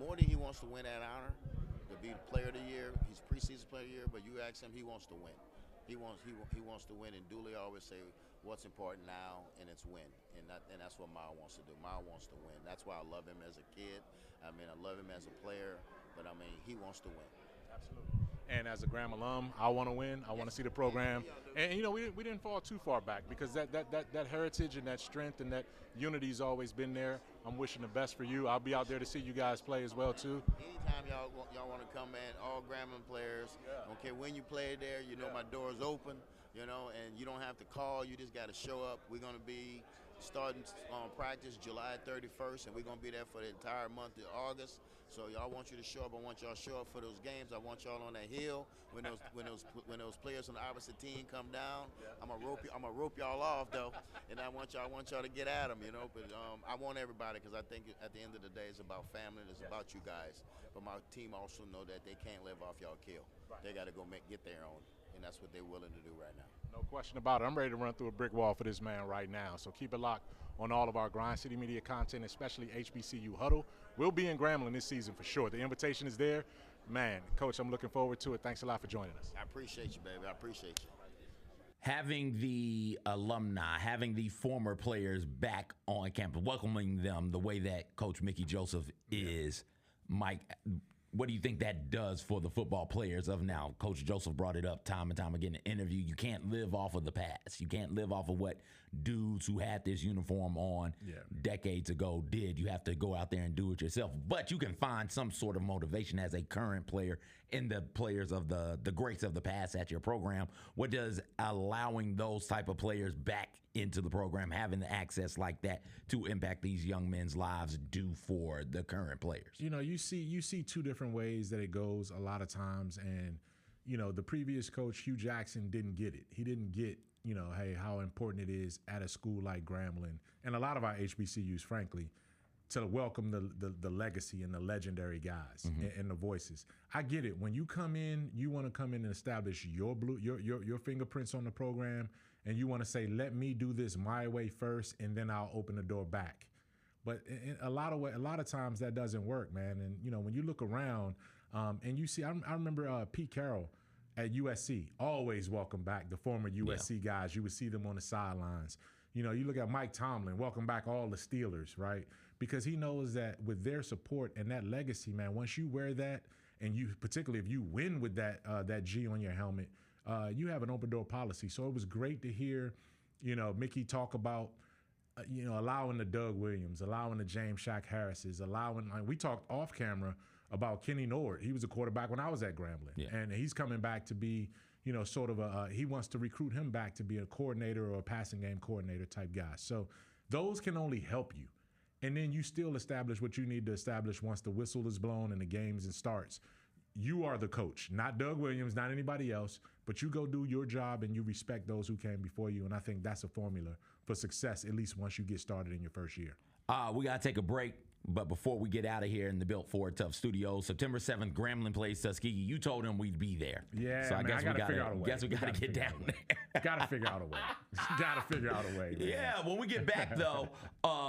more than he wants to win that honor, to be the player of the year. He's preseason player of the year, but you ask him, he wants to win. He wants to win, and Dooley always say what's important now, and it's win, and that's what Miles wants to do. Miles wants to win. That's why I love him as a kid. I mean, I love him as a player, but I mean, he wants to win. Absolutely. And as a Graham alum, I want to win. I want to see the program. And you know, we didn't fall too far back because that heritage and that strength and that unity's always been there. I'm wishing the best for you. I'll be out there to see you guys play as well too. Anytime y'all want to come in, all Grambling players, don't care when you play there, you know, my door's open, you know, and you don't have to call, you just got to show up. We're going to be starting practice July 31st, and we're going to be there for the entire month of August. So y'all want you to show up. I want y'all to show up for those games. I want y'all on that hill when those players on the opposite team come down. I'm gonna rope y'all off though, and I want y'all to get at them, you know. But I want everybody, because I think at the end of the day it's about family. It's about you guys. But my team also know that they can't live off y'all kill. They got to go get their own, and that's what they're willing to do right now. No question about it. I'm ready to run through a brick wall for this man right now. So keep it locked on all of our Grind City Media content, especially HBCU Huddle. We'll be in Grambling this season for sure. The invitation is there. Man, Coach, I'm looking forward to it. Thanks a lot for joining us. I appreciate you, baby. I appreciate you. Having the alumni, having the former players back on campus, welcoming them the way that Coach Mickey Joseph is, Mike, what do you think that does for the football players of now? Coach Joseph brought it up time and time again in the interview. You can't live off of the past. You can't live off of what dudes who had this uniform on decades ago did. You have to go out there and do it yourself. But you can find some sort of motivation as a current player in the players of the greats of the past at your program. What does allowing those type of players back into the program, having the access like that to impact these young men's lives, do for the current players? You know, you see two different ways that it goes a lot of times, and you know, the previous coach, Hugh Jackson, didn't get it. He didn't get, you know, hey, how important it is at a school like Grambling and a lot of our HBCUs, frankly, to welcome the legacy and the legendary guys and the voices. I get it. When you come in, you want to come in and establish your fingerprints on the program, and you want to say, let me do this my way first, and then I'll open the door back. But in a lot of times that doesn't work, man. And you know, when you look around and you see, I remember Pete Carroll at USC always welcome back the former USC guys. You would see them on the sidelines. You know, you look at Mike Tomlin, welcome back all the Steelers, right? Because he knows that with their support and that legacy, man, once you wear that, and you, particularly if you win with that G on your helmet, you have an open door policy. So it was great to hear, you know, Mickey talk about, you know, allowing the Doug Williams, allowing the James Shack Harrises, allowing, like, we talked off camera about Kenny Nord. He was a quarterback when I was at Grambling, and he's coming back to be, you know, sort of he wants to recruit him back to be a coordinator or a passing game coordinator type guy. So those can only help you. And then you still establish what you need to establish once the whistle is blown and the games and starts. You are the coach, not Doug Williams, not anybody else, but you go do your job and you respect those who came before you. And I think that's a formula for success, at least once you get started in your first year. We got to take a break. But before we get out of here in the Built Ford Tough Studios, September 7th, Grambling plays Tuskegee. You told him we'd be there. Yeah, so I guess we got to get down there. Got to figure out a way. Got to figure out a way, man. Yeah, when we get back, though,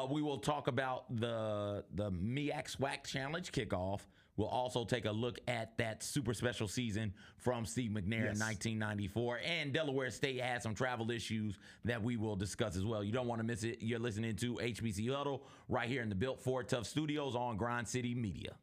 we will talk about the MEAC SWAC Challenge Kickoff. We'll also take a look at that super special season from Steve McNair in 1994. And Delaware State had some travel issues that we will discuss as well. You don't want to miss it. You're listening to HBCU Huddle right here in the Built Ford Tough Studios on Grind City Media.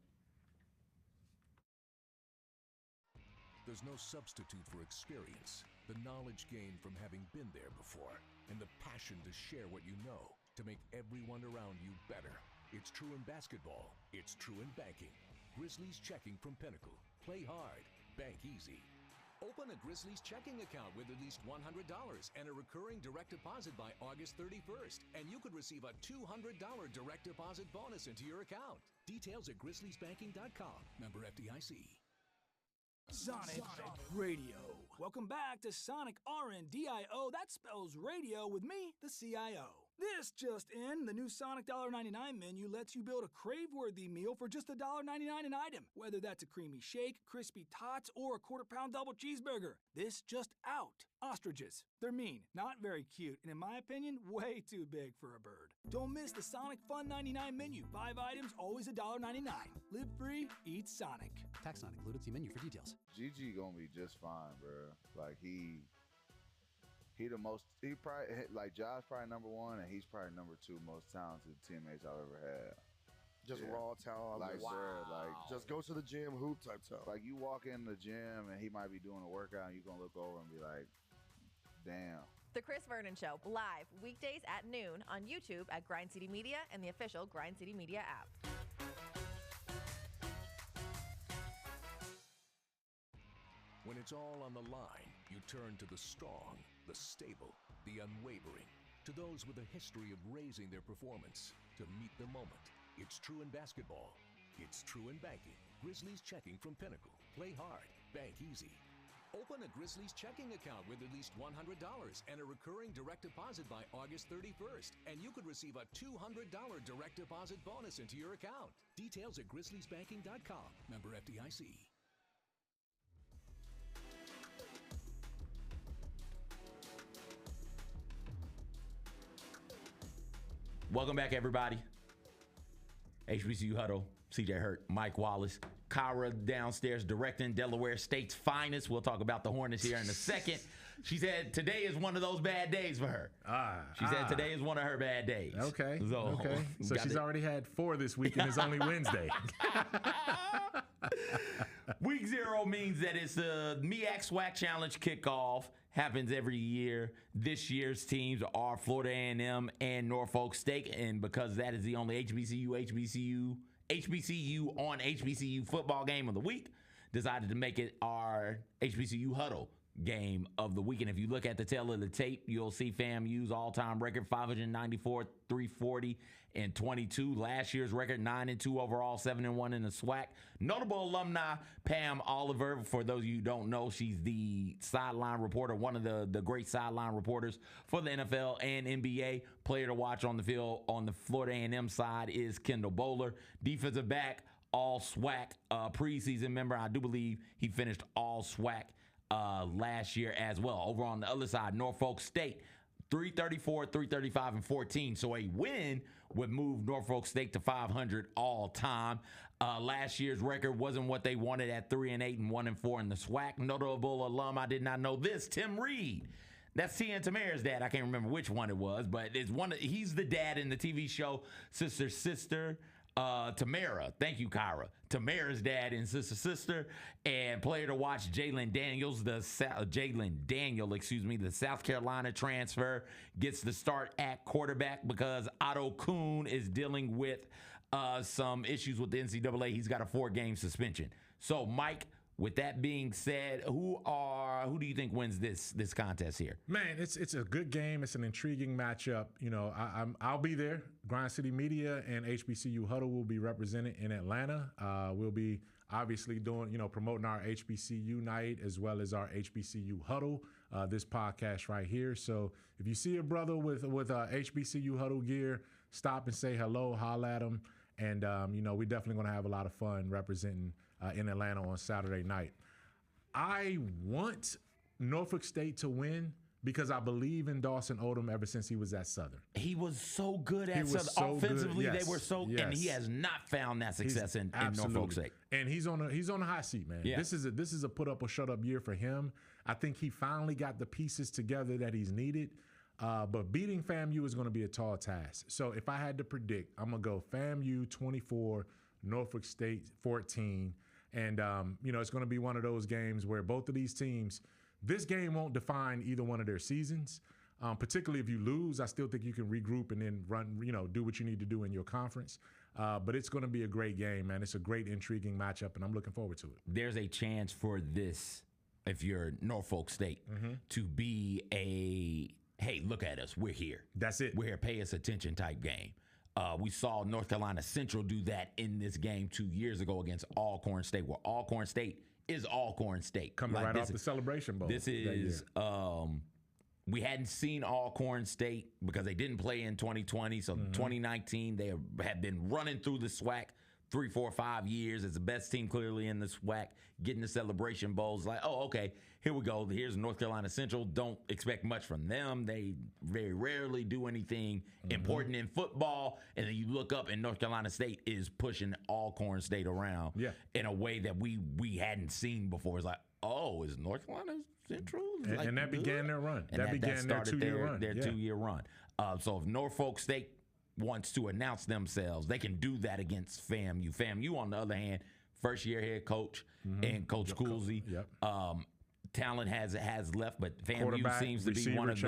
There's no substitute for experience, the knowledge gained from having been there before, and the passion to share what you know. to make everyone around you better. It's true in basketball. It's true in banking. Grizzlies Checking from Pinnacle. Play hard. Bank easy. Open a Grizzlies checking account with at least $100 and a recurring direct deposit by August 31st, and you could receive a $200 direct deposit bonus into your account. Details at grizzliesbanking.com. Member FDIC. Sonic Radio. Welcome back to Sonic RNDIO. That spells radio with me, the CIO. This just in, the new Sonic $1.99 menu lets you build a crave-worthy meal for just $1.99 an item. Whether that's a creamy shake, crispy tots, or a quarter-pound double cheeseburger. This just out. Ostriches. They're mean, not very cute, and in my opinion, way too big for a bird. Don't miss the Sonic Fun 99 menu. 5 items, always $1.99. Live free, eat Sonic. Tax not included. See menu for details. GG gonna be just fine, bro. Like he probably, like Josh probably number 1, and he's probably number 2 most talented teammates I've ever had. Just raw talent. Like, bro, like just go to the gym, hoop type talent. Like you walk in the gym and he might be doing a workout, and you gonna look over and be like, damn. The Chris Vernon Show, live weekdays at noon on YouTube at Grind City Media and the official Grind City Media app. When it's all on the line, you turn to the strong, the stable, the unwavering. To those with a history of raising their performance, to meet the moment. It's true in basketball. It's true in banking. Grizzlies Checking from Pinnacle. Play hard. Bank easy. Open a Grizzlies checking account with at least $100 and a recurring direct deposit by August 31st, and you could receive a $200 direct deposit bonus into your account. Details at grizzliesbanking.com. Member FDIC. Welcome back, everybody. HBCU Huddle, CJ Hurt, Mike Wallace, Kyra downstairs directing Delaware State's finest. We'll talk about the Hornets here in a second. She said today is one of those bad days for her. She said today is one of her bad days. Okay. So she's already had 4 this week, and it's only Wednesday. Week 0 means that it's the MEAC SWAC Challenge Kickoff. Happens every year. This year's teams are Florida A&M and Norfolk State, and because that is the only HBCU on HBCU football game of the week, decided to make it our HBCU Huddle game of the week. And if you look at the tail of the tape, you'll see FAMU's all-time record 594, 340, and 22. Last year's record 9-2 overall, 7-1 in the SWAC. Notable alumni Pam Oliver. For those of you who don't know, she's the sideline reporter, one of the great sideline reporters for the NFL and NBA. Player to watch on the field on the Florida A&M side is Kendall Bowler, defensive back, all SWAC preseason member. I do believe he finished all SWAC last year as well. Over on the other side, Norfolk State, 334, 335, and 14. So a win would move Norfolk State to 500 all time. Last year's record wasn't what they wanted at 3-8 and 1-4 in the SWAC. Notable alum, I did not know this, Tim Reed. That's Tia and Tamara's dad. I can't remember which one it was, but it's he's the dad in the TV show Sister. Tamara, thank you, Kyra. Tamara's dad and sister, and player to watch Jalen Daniel, the South Carolina transfer, gets the start at quarterback because Otto Kuhn is dealing with some issues with the NCAA. He's got a 4-game suspension. So, Mike, with that being said, who do you think wins this contest here? Man, it's a good game. It's an intriguing matchup. You know, I'll be there. Grind City Media and HBCU Huddle will be represented in Atlanta. We'll be obviously doing, promoting our HBCU night as well as our HBCU Huddle, this podcast right here. So if you see a brother with HBCU Huddle gear, stop and say hello, holla at him. And, we're definitely going to have a lot of fun representing in Atlanta on Saturday night. I want Norfolk State to win because I believe in Dawson Odom ever since he was at Southern. He was so good at Southern. So offensively, good. Yes. They were so, and he has not found that success in Norfolk State. And he's on a hot seat, man. Yeah. This is a put up or shut up year for him. I think he finally got the pieces together that he's needed. But beating FAMU is going to be a tall task. So if I had to predict, I'm going to go FAMU 24, Norfolk State 14. And, it's going to be one of those games where both of these teams, this game won't define either one of their seasons. Particularly if you lose, I still think you can regroup and then run, do what you need to do in your conference. But it's going to be a great game, man. It's a great, intriguing matchup, and I'm looking forward to it. There's a chance for this, if you're Norfolk State, to be hey, look at us. We're here. That's it. We're here. Pay us attention type game. We saw North Carolina Central do that in this game 2 years ago against Alcorn State, where Alcorn State is Alcorn State. Coming right off the Celebration Bowl. This is, we hadn't seen Alcorn State because they didn't play in 2020. So 2019, they have been running through the SWAC 3, 4, 5 years. It's the best team clearly in the SWAC, getting the Celebration Bowls. Like, oh, okay, here we go. Here's North Carolina Central. Don't expect much from them. They very rarely do anything important in football. And then you look up and North Carolina State is pushing Alcorn State around in a way that we hadn't seen before. It's like, oh, is North Carolina Central? Like, and that began their run. And that began their 2-year run. Their 2-year run. So if Norfolk State wants to announce themselves, they can do that against FAMU. FAMU, on the other hand, first-year head coach and Coach Coolsey. Talent has left, but FAMU seems to be one of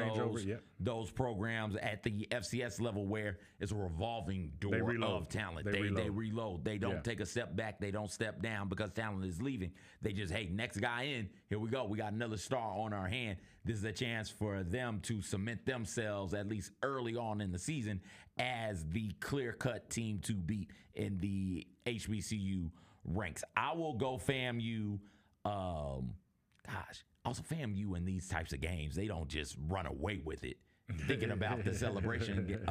those programs at the FCS level where it's a revolving door of talent. They reload. They don't take a step back. They don't step down because talent is leaving. They just, hey, next guy in, here we go. We got another star on our hand. This is a chance for them to cement themselves, at least early on in the season, as the clear-cut team to beat in the HBCU ranks. I will go FAMU. Also FAMU in these types of games, they don't just run away with it. Thinking about the celebration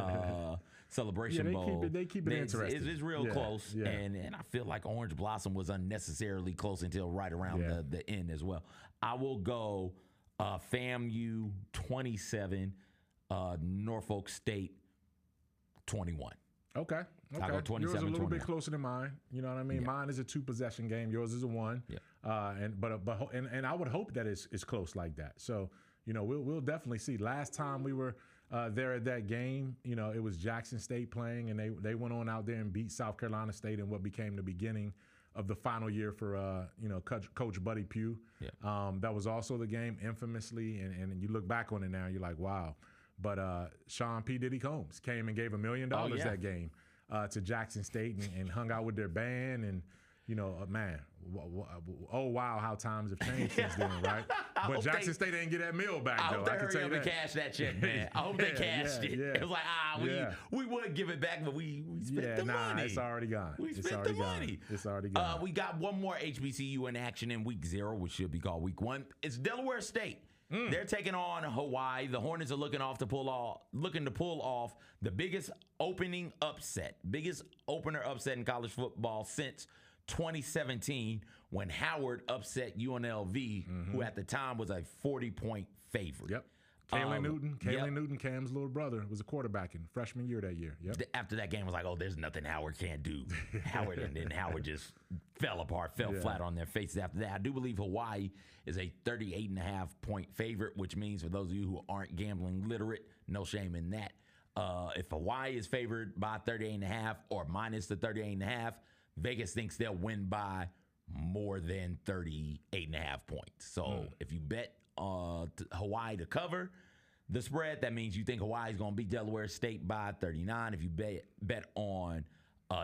bowl, they keep it interesting. It's real close, and I feel like Orange Blossom was unnecessarily close until right around the end as well. I will go FAMU 27, Norfolk State 21. Okay. I'll go 27, yours is a little 21. bit closer than mine. You know what I mean? Yeah. Mine is a 2-possession game. Yours is a 1. Yeah. And I would hope that it's close like that. So, we'll definitely see. Last time we were there at that game, it was Jackson State playing, and they went on out there and beat South Carolina State in what became the beginning of the final year for Coach Buddy Pugh. Yeah. That was also the game infamously, and you look back on it now, you're like, wow. But Sean P. Diddy Combs came and gave $1 million that game to Jackson State and hung out with their band. And, man, oh, wow, how times have changed since then, right? But Jackson State didn't get that meal back, though. I can tell you that. Cash that check, man. I hope they cashed it. Yeah. It was like, we would give it back, but we spent the money. It's already gone. We spent the money. It's already gone. We got one more HBCU in action in week 0, which should be called week 1. It's Delaware State. They're taking on Hawaii. The Hornets are looking to pull off the biggest opener upset in college football since 2017 when Howard upset UNLV, who at the time was a 40-point favorite. Yep. Kalen Newton, Cam's little brother, was a quarterback in freshman year that year. Yep. After that game, I was like, oh, there's nothing Howard can't do. And then Howard just fell flat on their faces after that. I do believe Hawaii is a 38.5-point favorite, which means for those of you who aren't gambling literate, no shame in that. If Hawaii is favored by 38.5 or minus the 38.5, Vegas thinks they'll win by more than 38.5 points. So if you bet Hawaii to cover the spread, that means you think Hawaii is going to beat Delaware State by 39. If you bet on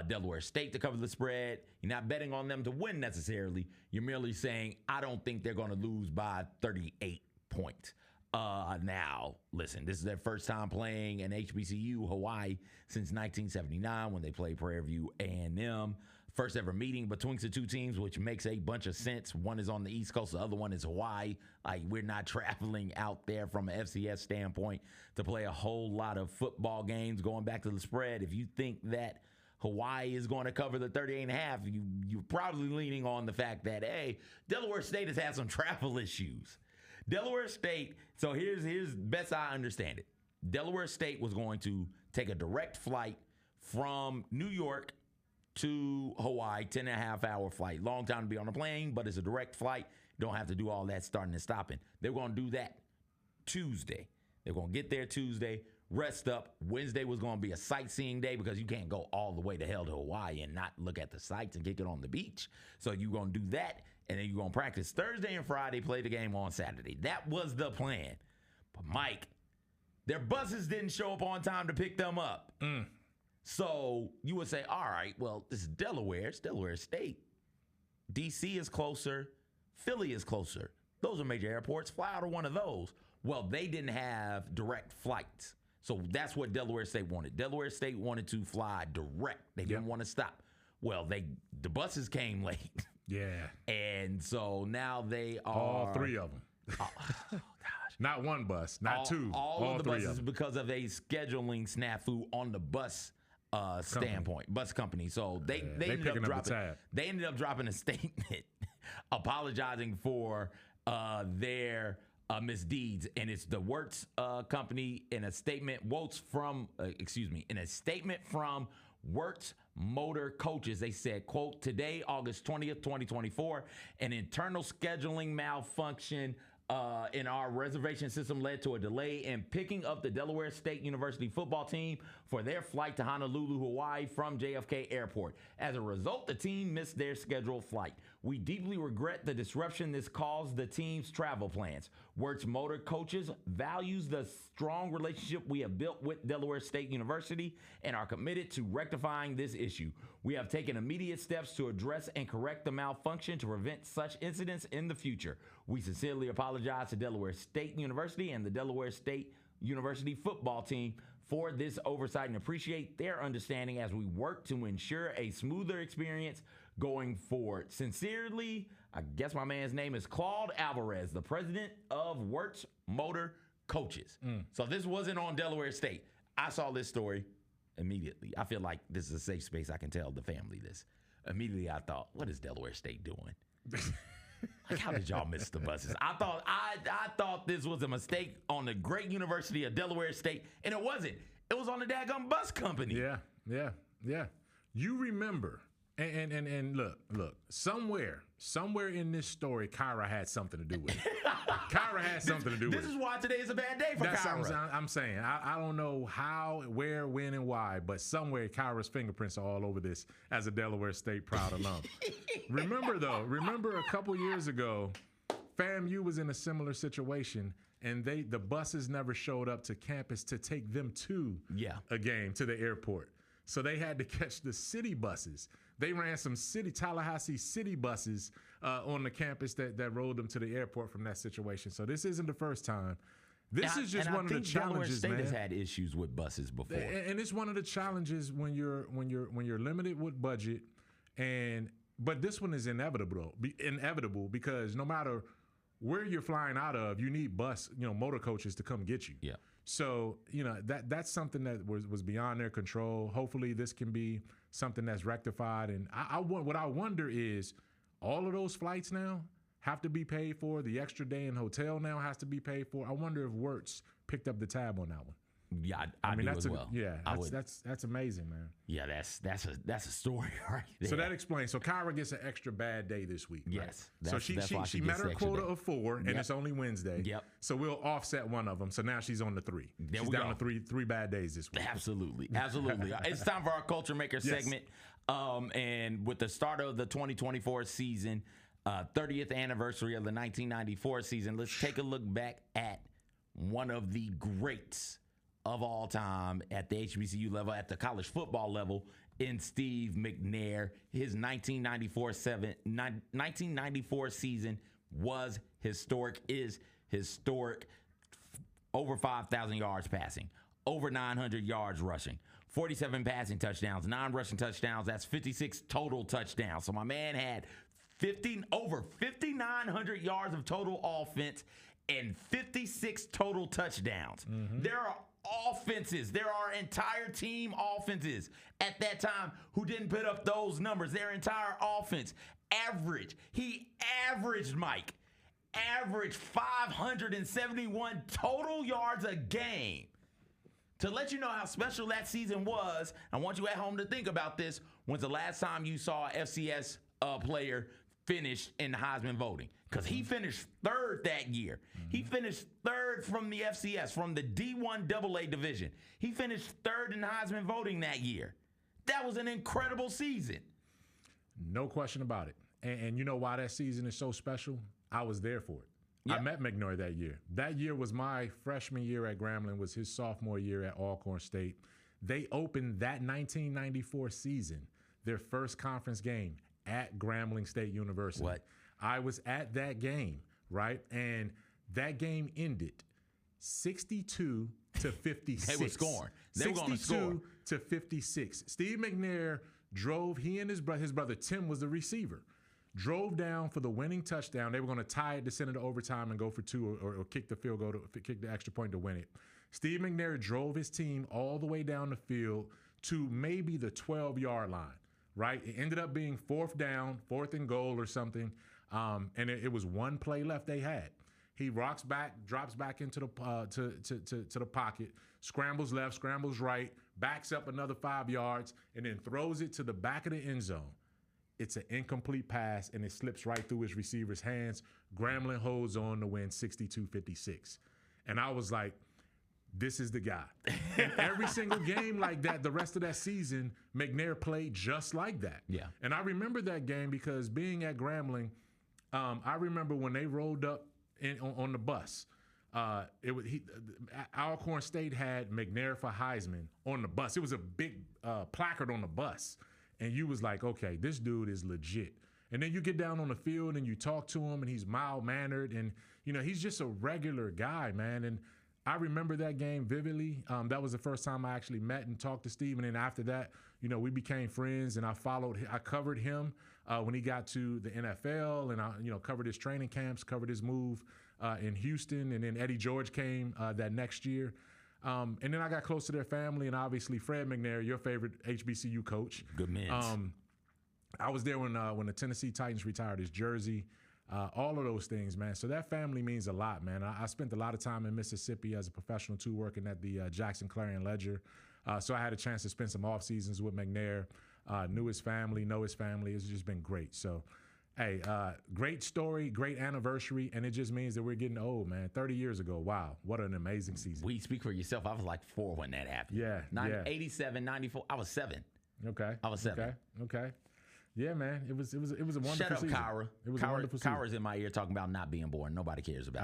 Delaware State to cover the spread, you're not betting on them to win necessarily. You're merely saying, I don't think they're going to lose by 38 points. Now, listen, this is their first time playing an HBCU, Hawaii, since 1979 when they played Prairie View A&M. First ever meeting between the two teams, which makes a bunch of sense. One is on the East Coast, the other one is Hawaii. Like, we're not traveling out there from an FCS standpoint to play a whole lot of football games. Going back to the spread, if you think that Hawaii is going to cover the 38.5, you're probably leaning on the fact that, hey, Delaware State has had some travel issues. Delaware State, so here's best I understand it. Delaware State was going to take a direct flight from New York to Hawaii, 10.5-hour flight. Long time to be on a plane, but it's a direct flight. You don't have to do all that starting and stopping. They're going to do that Tuesday. They're going to get there Tuesday, rest up. Wednesday was going to be a sightseeing day because you can't go all the way to hell to Hawaii and not look at the sights and kick it on the beach. So you're going to do that, and then you're going to practice Thursday and Friday, play the game on Saturday. That was the plan. But Mike, Their buses didn't show up on time to pick them up. So you would say, all right, well, this is Delaware. It's Delaware State. D.C. is closer. Philly is closer. Those are major airports. Fly out of one of those. Well, they didn't have direct flights. So that's what Delaware State wanted. Delaware State wanted to fly direct. They didn't want to stop. Well, the buses came late. Yeah. And so now they are... All three of them. Oh, gosh. Not one bus, not two. All of the three buses of them. because of a scheduling snafu on the bus standpoint, bus company. So they ended up dropping. They ended up dropping a statement apologizing for their misdeeds, and it's the Wirtz company in a statement. In a statement from Wirtz Motor Coaches, they said, quote, today, August 20th, 2024, an internal scheduling malfunction in our reservation system led to a delay in picking up the Delaware State University football team for their flight to Honolulu, Hawaii from JFK Airport. As a result, the team missed their scheduled flight. We deeply regret the disruption this caused the team's travel plans. Wirtz Motor Coaches values the strong relationship we have built with Delaware State University and are committed to rectifying this issue. We have taken immediate steps to address and correct the malfunction to prevent such incidents in the future. We sincerely apologize to Delaware State University and the Delaware State University football team for this oversight and appreciate their understanding as we work to ensure a smoother experience going forward. Sincerely, I guess my man's name is Claude Alvarez, the president of Wirtz Motor Coaches. So this wasn't on Delaware State. I saw this story immediately. I feel like this is a safe space. I can tell the family this. Immediately, I thought, what is Delaware State doing? Like, how did y'all miss the buses? I thought this was a mistake on the great University of Delaware State, and it wasn't. It was on the daggum bus company. Yeah. You remember, and look, somewhere in this story, Kyra had something to do with it. Kyra had something to do with it. This is why today is a bad day for That's Kyra. What I'm saying. I don't know how, where, when, and why, but somewhere Kyra's fingerprints are all over this as a Delaware State proud alum. Remember a couple years ago, FAMU was in a similar situation, and the buses never showed up to campus to take them to a game, to the airport. So they had to catch the city buses. They ran some Tallahassee city buses on the campus that rolled them to the airport from that situation. So this isn't the first time. This is just one of the challenges, Delaware man. State has had issues with buses before, and it's one of the challenges when you're limited with budget, but this one is inevitable because no matter where you're flying out of, you need motor coaches to come get you. Yeah. So, that's something that was beyond their control. Hopefully this can be something that's rectified. And what I wonder is all of those flights now have to be paid for. The extra day in hotel now has to be paid for. I wonder if Wirtz picked up the tab on that one. Yeah, I mean, that's as well. Yeah, that's amazing, man. Yeah, that's a story right there. So that explains. So Kyra gets an extra bad day this week. Right? Yes. So she met her quota of 4, and it's only Wednesday. Yep. So we'll offset one of them. So now she's on the 3. She's down to three bad days this week. Absolutely. It's time for our Culture Maker segment. And with the start of the 2024 season, 30th anniversary of the 1994 season, let's take a look back at one of the greats of all time at the HBCU level, at the college football level, in Steve McNair. His 1994 season was historic, is historic. Over 5,000 yards passing, over 900 yards rushing, 47 passing touchdowns, 9 rushing touchdowns. That's 56 total touchdowns. So my man had over 5,900 yards of total offense and 56 total touchdowns. There are entire team offenses at that time who didn't put up those numbers. Their entire offense averaged 571 total yards a game. To let you know how special that season was, I want you at home to think about this. When's the last time you saw an FCS player finish in the Heisman voting? Because he finished 3rd that year. He finished 3rd from the FCS, from the D1 AA division. He finished 3rd in Heisman voting that year. That was an incredible season. No question about it. And you know why that season is so special? I was there for it. I met McNair that year. That year was my freshman year at Grambling, was his sophomore year at Alcorn State. They opened that 1994 season, their first conference game at Grambling State University. What? I was at that game, right? And that game ended 62 to 56. They were scoring. They were going to score. 62 to 56. Steve McNair drove. He and his brother Tim was the receiver. Drove down for the winning touchdown. They were going to tie it to send it to overtime and go for two or kick the field goal, kick the extra point to win it. Steve McNair drove his team all the way down the field to maybe the 12-yard line, right? It ended up being fourth and goal or something, and it was one play left they had. He drops back into the to the pocket, scrambles left, scrambles right, backs up another 5 yards, and then throws it to the back of the end zone. It's an incomplete pass, and it slips right through his receiver's hands. Grambling holds on to win 62-56. And I was like, this is the guy. And every single game like that, the rest of that season, McNair played just like that. Yeah. And I remember that game because being at Grambling, I remember when they rolled up on the bus. Alcorn State had McNair for Heisman on the bus. It was a big placard on the bus. And you was like, okay, this dude is legit. And then you get down on the field and you talk to him, and he's mild-mannered, and he's just a regular guy, man. And I remember that game vividly. That was the first time I actually met and talked to Steve. And then after that, we became friends, and I covered him when he got to the NFL, and I covered his training camps, covered his move in Houston, and then Eddie George came that next year. And then I got close to their family, and obviously Fred McNair, your favorite HBCU coach. Good man. I was there when the Tennessee Titans retired his jersey, all of those things, man. So that family means a lot, man. I spent a lot of time in Mississippi as a professional too, working at the Jackson Clarion Ledger. So I had a chance to spend some off seasons with McNair, know his family. It's just been great. So, hey, great story, great anniversary, and it just means that we're getting old, man. 30 years ago, wow, what an amazing season. We speak for yourself. I was like 4 when that happened. Yeah, 87, 94. I was 7. Okay. I was 7. Okay. Yeah, man. It was a wonderful season. Shut up, Kyra. It was a wonderful season. Kyra's in my ear talking about not being born. Nobody cares about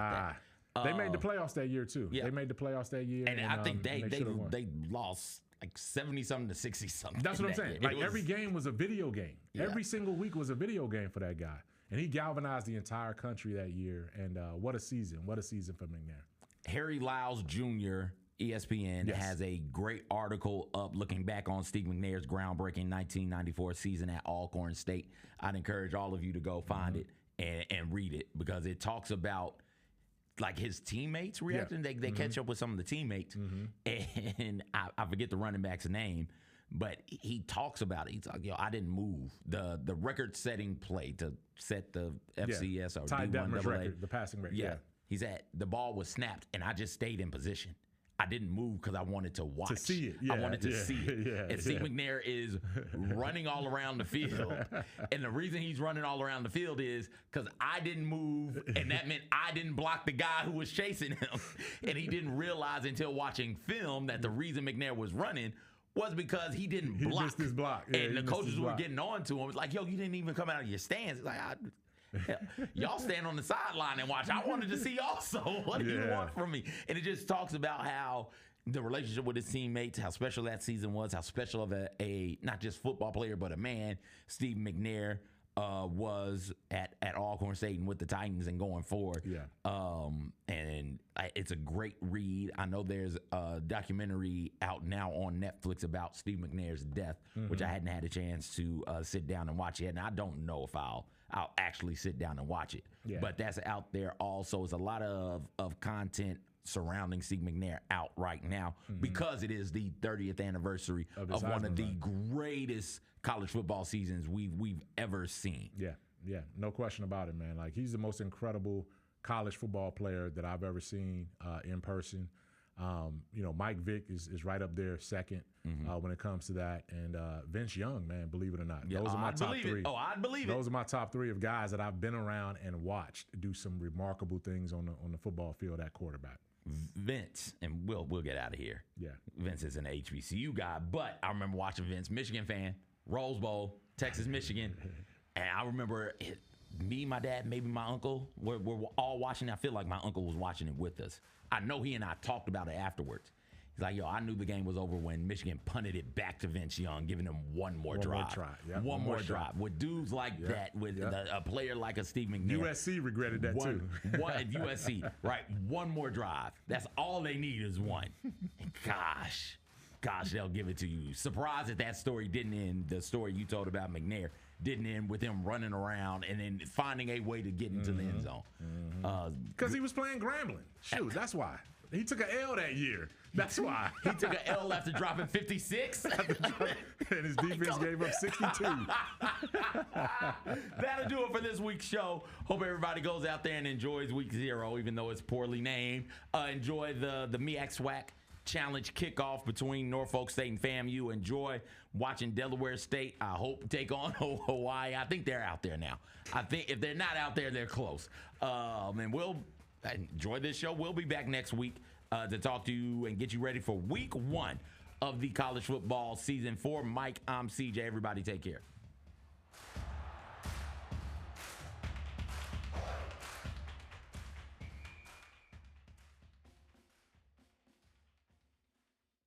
that. They made the playoffs that year too. Yeah. They made the playoffs that year, and I think they lost like 70-something to 60-something. That's what I'm saying. Like every game was a video game. Yeah. Every single week was a video game for that guy. And he galvanized the entire country that year. And what a season. What a season for McNair. Harry Lyles Jr., ESPN, has a great article up looking back on Steve McNair's groundbreaking 1994 season at Alcorn State. I'd encourage all of you to go find it and read it, because it talks about like his teammates reacting. They catch up with some of the teammates. And I forget the running back's name, but he talks about it. He's like, I didn't move. The record-setting play to set the FCS or Ty D1 Detmer's AA. record, the passing record. Yeah. He said the ball was snapped, and I just stayed in position. I didn't move because I wanted to watch. To see it. I wanted to see it. And Steve McNair is running all around the field. And the reason he's running all around the field is because I didn't move, and that meant I didn't block the guy who was chasing him. And he didn't realize until watching film that the reason McNair was running was because he didn't block. He missed his block. Yeah, and the coaches were getting on to him. It's like, yo, you didn't even come out of your stance. It's like, y'all stand on the sideline and watch. I wanted to see also. What do you want from me? And it just talks about how the relationship with his teammates, how special that season was, how special of a not just football player, but a man Steve McNair was at Alcorn State and with the Titans and going forward. And it's a great read. I know there's a documentary out now on Netflix about Steve McNair's death, which I hadn't had a chance to sit down and watch yet. And I don't know if I'll actually sit down and watch it. But that's out there also. There's a lot of content surrounding Steve McNair out right now because it is the 30th anniversary of one of the greatest college football seasons we've ever seen. Yeah, no question about it, man. Like, he's the most incredible college football player that I've ever seen in person. Mike Vick is right up there second when it comes to that. And Vince Young, man, believe it or not. Those are my top 3. I'd believe it. Those are my top 3 of guys that I've been around and watched do some remarkable things on the football field at quarterback. Vince, and we'll get out of here. Vince is an HBCU guy, but I remember watching Vince, Michigan fan, Rose Bowl, Texas, Michigan, and I remember me, my dad, maybe my uncle, we're all watching. I feel like my uncle was watching it with us. I know he and I talked about it afterwards. He's like, yo, I knew the game was over when Michigan punted it back to Vince Young, giving him one more drive. Yep. One more drive. With dudes like that, with a player like a Steve McNair. USC regretted that too. USC, right? One more drive. That's all they need is one. And gosh, they'll give it to you. Surprised that story didn't end. The story you told about McNair didn't end with him running around and then finding a way to get into the end zone. Because he was playing Grambling. Shoot, that's why. He took an L that year. That's why. He took an L after dropping 56. And his defense gave up 62. That'll do it for this week's show. Hope everybody goes out there and enjoys week 0, even though it's poorly named. Enjoy the MEAC SWAC Challenge Kickoff between Norfolk State and FAMU. Enjoy watching Delaware State, I hope, take on Hawaii. I think they're out there now. I think if they're not out there, they're close. And we'll enjoy this show. We'll be back next week to talk to you and get you ready for week 1 of the college football season. For Mike, I'm CJ. Everybody take care.